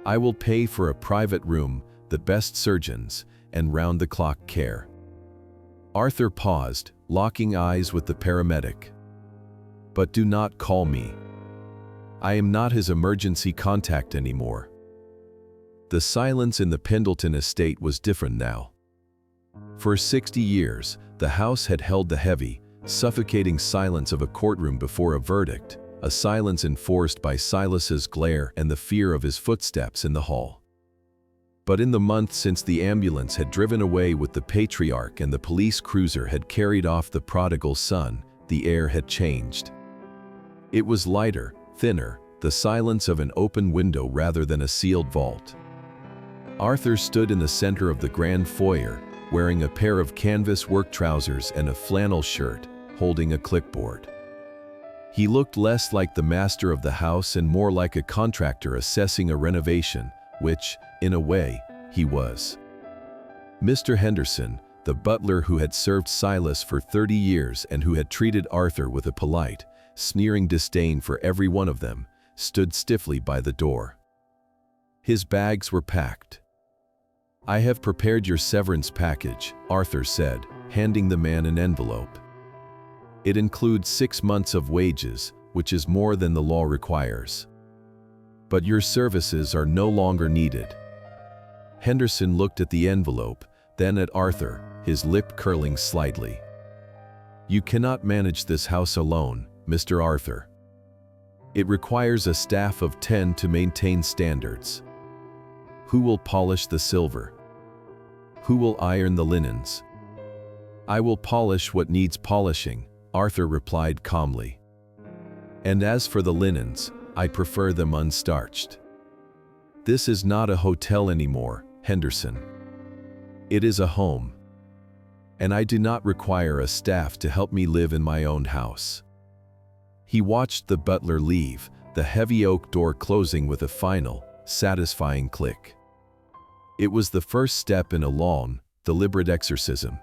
I will pay for a private room, the best surgeons, and round-the-clock care." Arthur paused, locking eyes with the paramedic. "But do not call me. I am not his emergency contact anymore." The silence in the Pendelton estate was different now. For 60 years, the house had held the heavy, suffocating silence of a courtroom before a verdict, a silence enforced by Silas's glare and the fear of his footsteps in the hall. But in the month since the ambulance had driven away with the patriarch and the police cruiser had carried off the prodigal son, the air had changed. It was lighter, thinner, the silence of an open window rather than a sealed vault. Arthur stood in the center of the grand foyer, wearing a pair of canvas work trousers and a flannel shirt, holding a clipboard. He looked less like the master of the house and more like a contractor assessing a renovation, which, in a way, he was. Mr. Henderson, the butler who had served Silas for 30 years and who had treated Arthur with a polite, sneering disdain for every one of them, stood stiffly by the door. His bags were packed. "I have prepared your severance package," Arthur said, handing the man an envelope. "It includes 6 months of wages, which is more than the law requires. But your services are no longer needed." Henderson looked at the envelope, then at Arthur, his lip curling slightly. "You cannot manage this house alone, Mr. Arthur. It requires a staff of 10 to maintain standards. Who will polish the silver? Who will iron the linens?" "I will polish what needs polishing," Arthur replied calmly. "And as for the linens, I prefer them unstarched. This is not a hotel anymore, Henderson. It is a home. And I do not require a staff to help me live in my own house." He watched the butler leave, the heavy oak door closing with a final, satisfying click. It was the first step in a long, deliberate exorcism.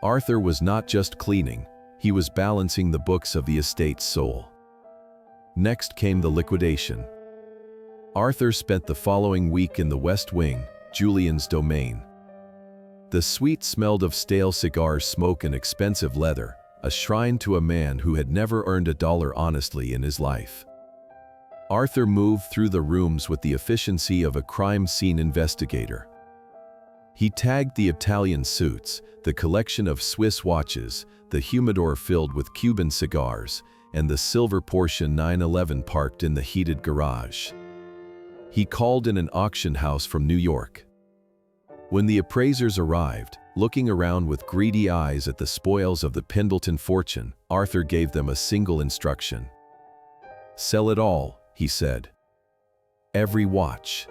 Arthur was not just cleaning, he was balancing the books of the estate's soul. Next came the liquidation. Arthur spent the following week in the West Wing, Julian's domain. The suite smelled of stale cigar smoke and expensive leather, a shrine to a man who had never earned a dollar honestly in his life. Arthur moved through the rooms with the efficiency of a crime scene investigator. He tagged the Italian suits, the collection of Swiss watches, the humidor filled with Cuban cigars, and the silver Porsche 911 parked in the heated garage. He called in an auction house from New York. When the appraisers arrived, looking around with greedy eyes at the spoils of the Pendelton fortune, Arthur gave them a single instruction. "Sell it all," he said. "Every watch.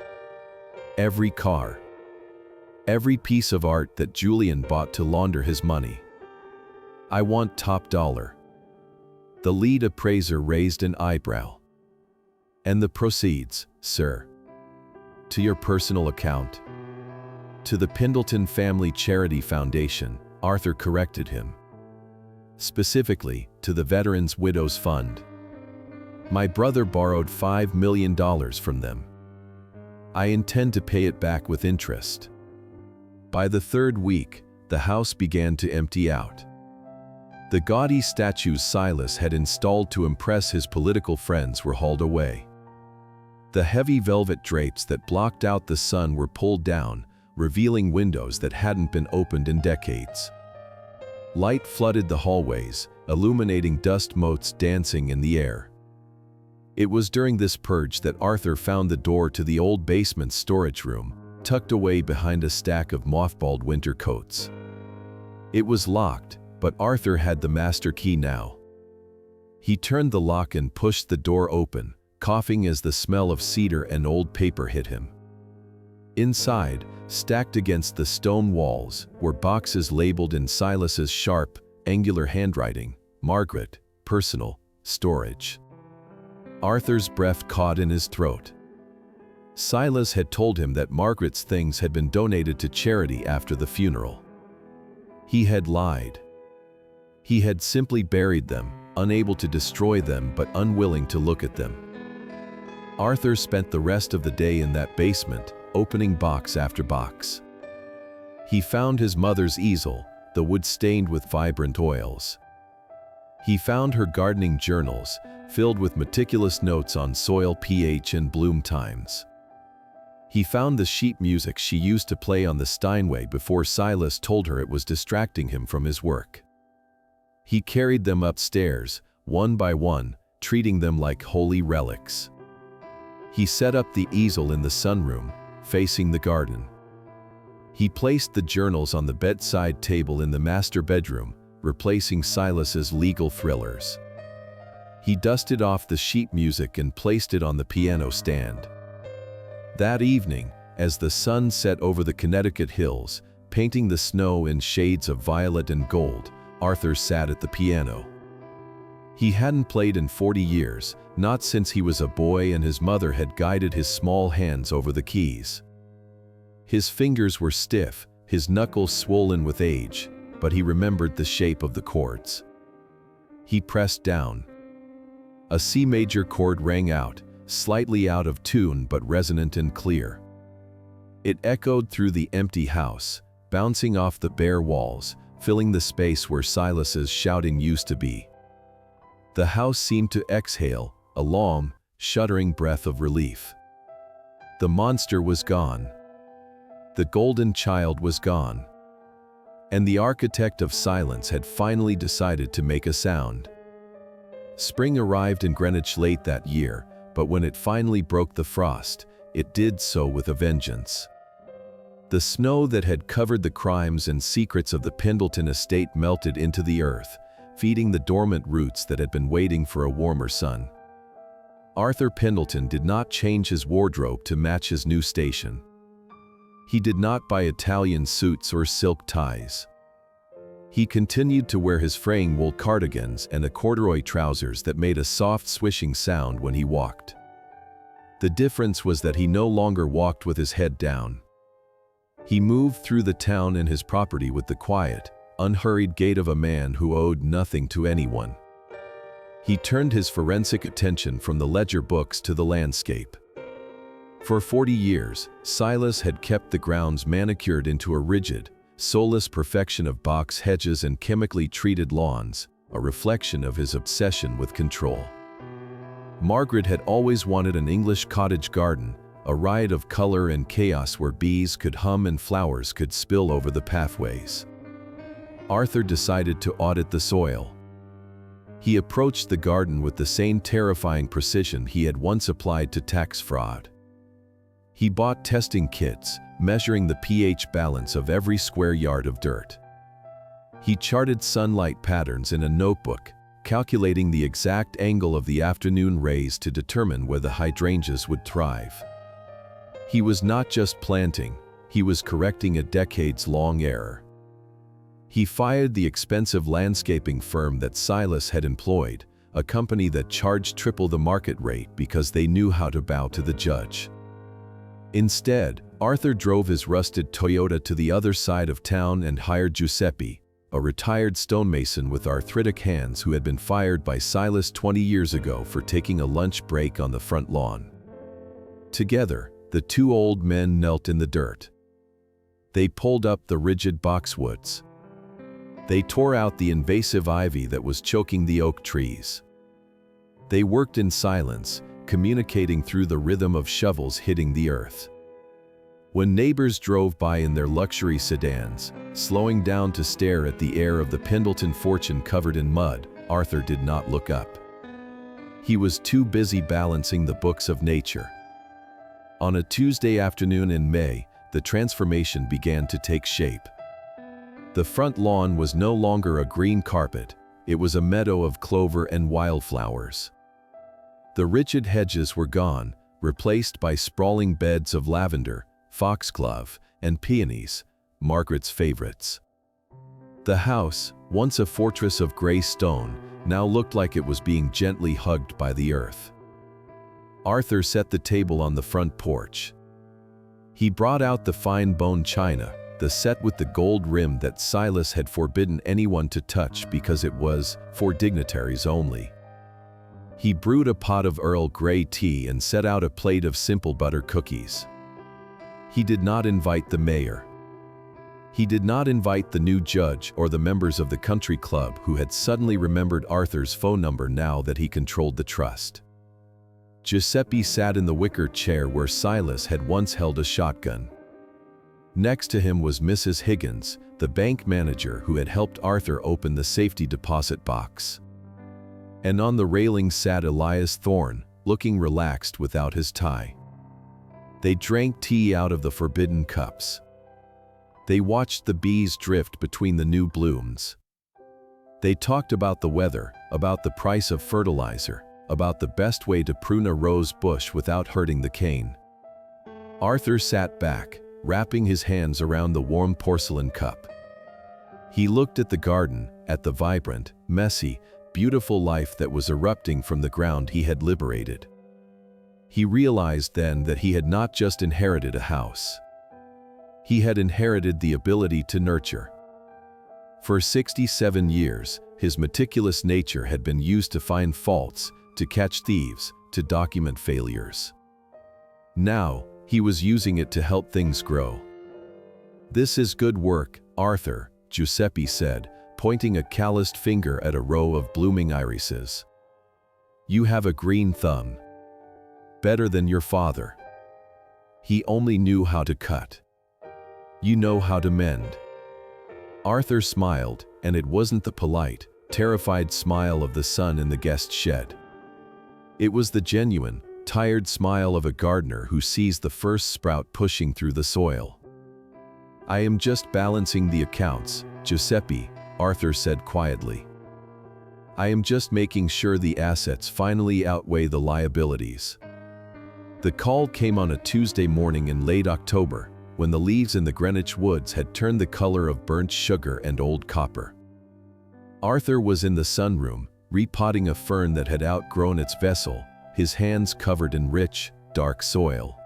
Every car. Every piece of art that Julian bought to launder his money. I want top dollar." The lead appraiser raised an eyebrow. "And the proceeds, sir?" "To your personal account." "To the Pendelton Family Charity Foundation," Arthur corrected him. "Specifically, to the Veterans Widows Fund. My brother borrowed $5 million from them. I intend to pay it back with interest." By the third week, the house began to empty out. The gaudy statues Silas had installed to impress his political friends were hauled away. The heavy velvet drapes that blocked out the sun were pulled down, revealing windows that hadn't been opened in decades. Light flooded the hallways, illuminating dust motes dancing in the air. It was during this purge that Arthur found the door to the old basement storage room, tucked away behind a stack of mothballed winter coats. It was locked, but Arthur had the master key now. He turned the lock and pushed the door open, coughing as the smell of cedar and old paper hit him. Inside, stacked against the stone walls, were boxes labeled in Silas's sharp, angular handwriting, "Margaret, personal, storage." Arthur's breath caught in his throat. Silas had told him that Margaret's things had been donated to charity after the funeral. He had lied. He had simply buried them, unable to destroy them but unwilling to look at them. Arthur spent the rest of the day in that basement, opening box after box. He found his mother's easel, the wood stained with vibrant oils. He found her gardening journals, filled with meticulous notes on soil pH and bloom times. He found the sheet music she used to play on the Steinway before Silas told her it was distracting him from his work. He carried them upstairs, one by one, treating them like holy relics. He set up the easel in the sunroom, facing the garden. He placed the journals on the bedside table in the master bedroom, replacing Silas's legal thrillers. He dusted off the sheet music and placed it on the piano stand. That evening, as the sun set over the Connecticut hills, painting the snow in shades of violet and gold, Arthur sat at the piano. He hadn't played in 40 years, not since he was a boy and his mother had guided his small hands over the keys. His fingers were stiff, his knuckles swollen with age, but he remembered the shape of the chords. He pressed down. A C major chord rang out, slightly out of tune but resonant and clear. It echoed through the empty house, bouncing off the bare walls, filling the space where Silas's shouting used to be. The house seemed to exhale, a long, shuddering breath of relief. The monster was gone. The golden child was gone. And the architect of silence had finally decided to make a sound. Spring arrived in Greenwich late that year, but when it finally broke the frost, it did so with a vengeance. The snow that had covered the crimes and secrets of the Pendelton estate melted into the earth, feeding the dormant roots that had been waiting for a warmer sun. Arthur Pendelton did not change his wardrobe to match his new station. He did not buy Italian suits or silk ties. He continued to wear his fraying wool cardigans and the corduroy trousers that made a soft swishing sound when he walked. The difference was that he no longer walked with his head down. He moved through the town and his property with the quiet, unhurried gait of a man who owed nothing to anyone. He turned his forensic attention from the ledger books to the landscape. For 40 years, Silas had kept the grounds manicured into a rigid, soulless perfection of box hedges and chemically treated lawns, a reflection of his obsession with control. Margaret had always wanted an English cottage garden, a riot of color and chaos where bees could hum and flowers could spill over the pathways. Arthur decided to audit the soil. He approached the garden with the same terrifying precision he had once applied to tax fraud. He bought testing kits, measuring the pH balance of every square yard of dirt. He charted sunlight patterns in a notebook, calculating the exact angle of the afternoon rays to determine where the hydrangeas would thrive. He was not just planting, he was correcting a decades-long error. He fired the expensive landscaping firm that Silas had employed, a company that charged triple the market rate because they knew how to bow to the judge. Instead, Arthur drove his rusted Toyota to the other side of town and hired Giuseppe, a retired stonemason with arthritic hands who had been fired by Silas 20 years ago for taking a lunch break on the front lawn. Together, the two old men knelt in the dirt. They pulled up the rigid boxwoods. They tore out the invasive ivy that was choking the oak trees. They worked in silence, communicating through the rhythm of shovels hitting the earth. When neighbors drove by in their luxury sedans, slowing down to stare at the heir of the Pendelton fortune covered in mud, Arthur did not look up. He was too busy balancing the books of nature. On a Tuesday afternoon in May, the transformation began to take shape. The front lawn was no longer a green carpet, it was a meadow of clover and wildflowers. The rigid hedges were gone, replaced by sprawling beds of lavender, foxglove, and peonies, Margaret's favorites. The house, once a fortress of gray stone, now looked like it was being gently hugged by the earth. Arthur set the table on the front porch. He brought out the fine bone china, the set with the gold rim that Silas had forbidden anyone to touch because it was for dignitaries only. He brewed a pot of Earl Grey tea and set out a plate of simple butter cookies. He did not invite the mayor. He did not invite the new judge or the members of the country club who had suddenly remembered Arthur's phone number now that he controlled the trust. Giuseppe sat in the wicker chair where Silas had once held a shotgun. Next to him was Mrs. Higgins, the bank manager who had helped Arthur open the safety deposit box. And on the railing sat Elias Thorne, looking relaxed without his tie. They drank tea out of the forbidden cups. They watched the bees drift between the new blooms. They talked about the weather, about the price of fertilizer, about the best way to prune a rose bush without hurting the cane. Arthur sat back, wrapping his hands around the warm porcelain cup. He looked at the garden, at the vibrant, messy, beautiful life that was erupting from the ground he had liberated. He realized then that he had not just inherited a house. He had inherited the ability to nurture. For 67 years, his meticulous nature had been used to find faults, to catch thieves, to document failures. Now, he was using it to help things grow. "This is good work, Arthur," Giuseppe said, pointing a calloused finger at a row of blooming irises. "You have a green thumb. Better than your father. He only knew how to cut. You know how to mend." Arthur smiled, and it wasn't the polite, terrified smile of the son in the guest shed. It was the genuine, tired smile of a gardener who sees the first sprout pushing through the soil. "I am just balancing the accounts, Giuseppe," Arthur said quietly. "I am just making sure the assets finally outweigh the liabilities." The call came on a Tuesday morning in late October, when the leaves in the Greenwich woods had turned the color of burnt sugar and old copper. Arthur was in the sunroom, repotting a fern that had outgrown its vessel, his hands covered in rich, dark soil.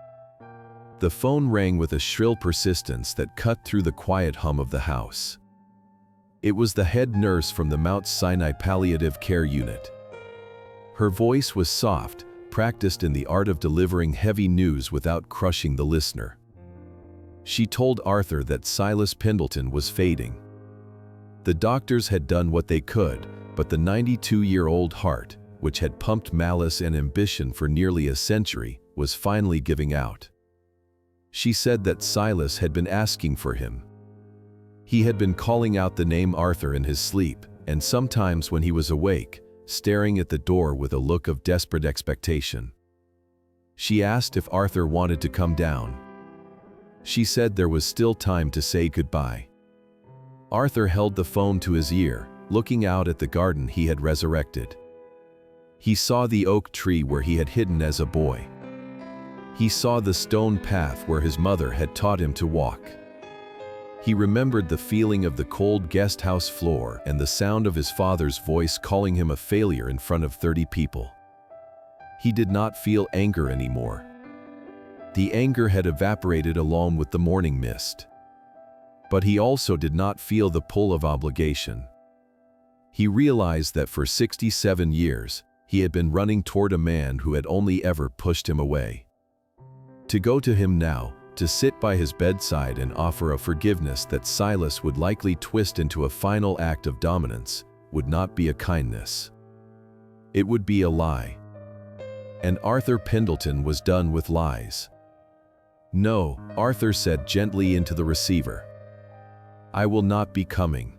The phone rang with a shrill persistence that cut through the quiet hum of the house. It was the head nurse from the Mount Sinai Palliative Care Unit. Her voice was soft, practiced in the art of delivering heavy news without crushing the listener. She told Arthur that Silas Pendelton was fading. The doctors had done what they could, but the 92-year-old heart, which had pumped malice and ambition for nearly a century, was finally giving out. She said that Silas had been asking for him. He had been calling out the name Arthur in his sleep, and sometimes when he was awake, staring at the door with a look of desperate expectation. She asked if Arthur wanted to come down. She said there was still time to say goodbye. Arthur held the phone to his ear, looking out at the garden he had resurrected. He saw the oak tree where he had hidden as a boy. He saw the stone path where his mother had taught him to walk. He remembered the feeling of the cold guest house floor and the sound of his father's voice calling him a failure in front of 30 people. He did not feel anger anymore. The anger had evaporated along with the morning mist. But he also did not feel the pull of obligation. He realized that for 67 years, he had been running toward a man who had only ever pushed him away. To go to him now, to sit by his bedside and offer a forgiveness that Silas would likely twist into a final act of dominance, would not be a kindness. It would be a lie. And Arthur Pendelton was done with lies. "No," Arthur said gently into the receiver. "I will not be coming.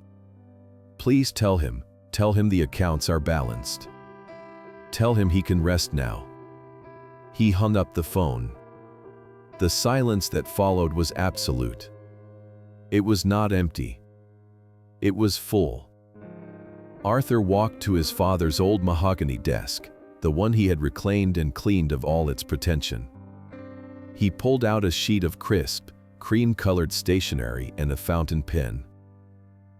Please tell him the accounts are balanced. Tell him he can rest now." He hung up the phone. The silence that followed was absolute. It was not empty. It was full. Arthur walked to his father's old mahogany desk, the one he had reclaimed and cleaned of all its pretension. He pulled out a sheet of crisp, cream-colored stationery and a fountain pen.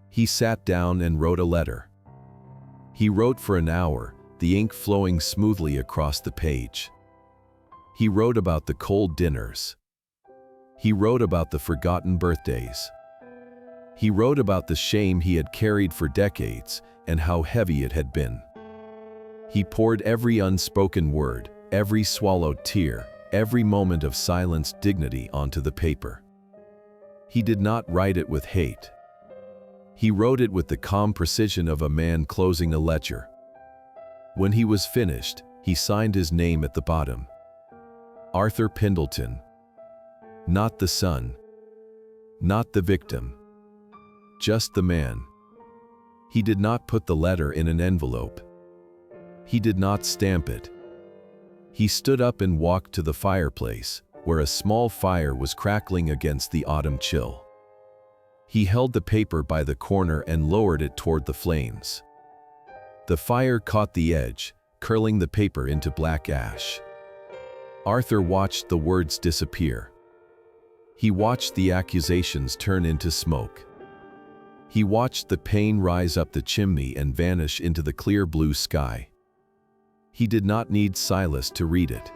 He sat down and wrote a letter. He wrote for an hour, the ink flowing smoothly across the page. He wrote about the cold dinners. He wrote about the forgotten birthdays. He wrote about the shame he had carried for decades and how heavy it had been. He poured every unspoken word, every swallowed tear, every moment of silenced dignity onto the paper. He did not write it with hate. He wrote it with the calm precision of a man closing a ledger. When he was finished, he signed his name at the bottom. Arthur Pendelton. Not the son. Not the victim. Just the man. He did not put the letter in an envelope. He did not stamp it. He stood up and walked to the fireplace, where a small fire was crackling against the autumn chill. He held the paper by the corner and lowered it toward the flames. The fire caught the edge, curling the paper into black ash. Arthur watched the words disappear. He watched the accusations turn into smoke. He watched the pain rise up the chimney and vanish into the clear blue sky. He did not need Silas to read it.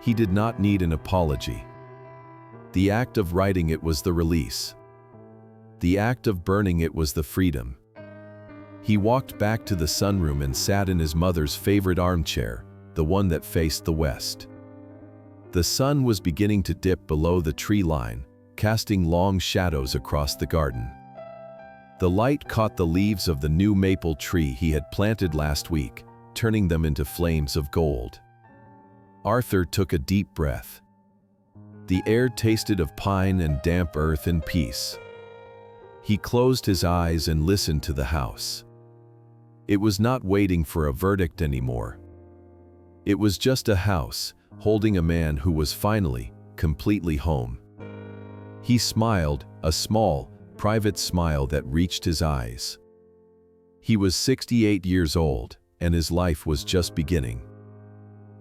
He did not need an apology. The act of writing it was the release. The act of burning it was the freedom. He walked back to the sunroom and sat in his mother's favorite armchair, the one that faced the west. The sun was beginning to dip below the tree line, casting long shadows across the garden. The light caught the leaves of the new maple tree he had planted last week, turning them into flames of gold. Arthur took a deep breath. The air tasted of pine and damp earth and peace. He closed his eyes and listened to the house. It was not waiting for a verdict anymore. It was just a house, holding a man who was finally, completely home. He smiled, a small, private smile that reached his eyes. He was 68 years old, and his life was just beginning.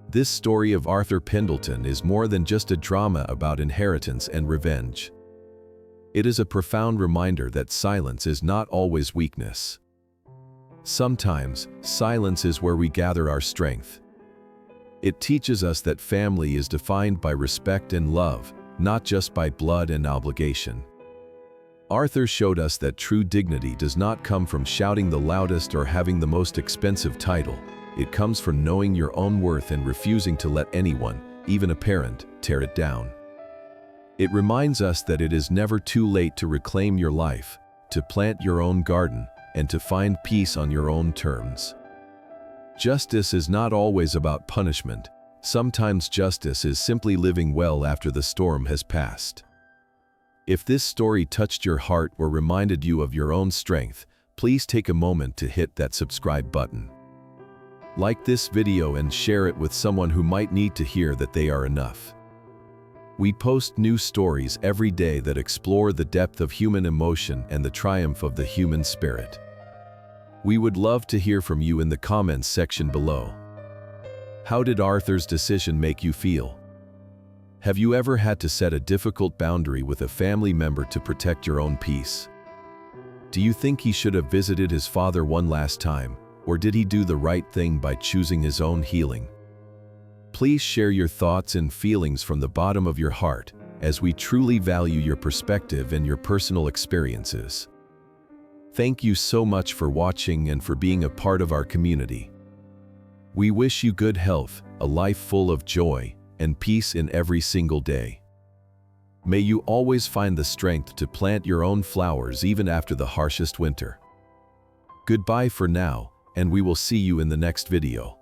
This story of Arthur Pendelton is more than just a drama about inheritance and revenge. It is a profound reminder that silence is not always weakness. Sometimes, silence is where we gather our strength. It teaches us that family is defined by respect and love, not just by blood and obligation. Arthur showed us that true dignity does not come from shouting the loudest or having the most expensive title. It comes from knowing your own worth and refusing to let anyone, even a parent, tear it down. It reminds us that it is never too late to reclaim your life, to plant your own garden, and to find peace on your own terms. Justice is not always about punishment. Sometimes justice is simply living well after the storm has passed. If this story touched your heart or reminded you of your own strength, please take a moment to hit that subscribe button. Like this video and share it with someone who might need to hear that they are enough. We post new stories every day that explore the depth of human emotion and the triumph of the human spirit. We would love to hear from you in the comments section below. How did Arthur's decision make you feel? Have you ever had to set a difficult boundary with a family member to protect your own peace? Do you think he should have visited his father one last time, or did he do the right thing by choosing his own healing? Please share your thoughts and feelings from the bottom of your heart, as we truly value your perspective and your personal experiences. Thank you so much for watching and for being a part of our community. We wish you good health, a life full of joy, and peace in every single day. May you always find the strength to plant your own flowers even after the harshest winter. Goodbye for now, and we will see you in the next video.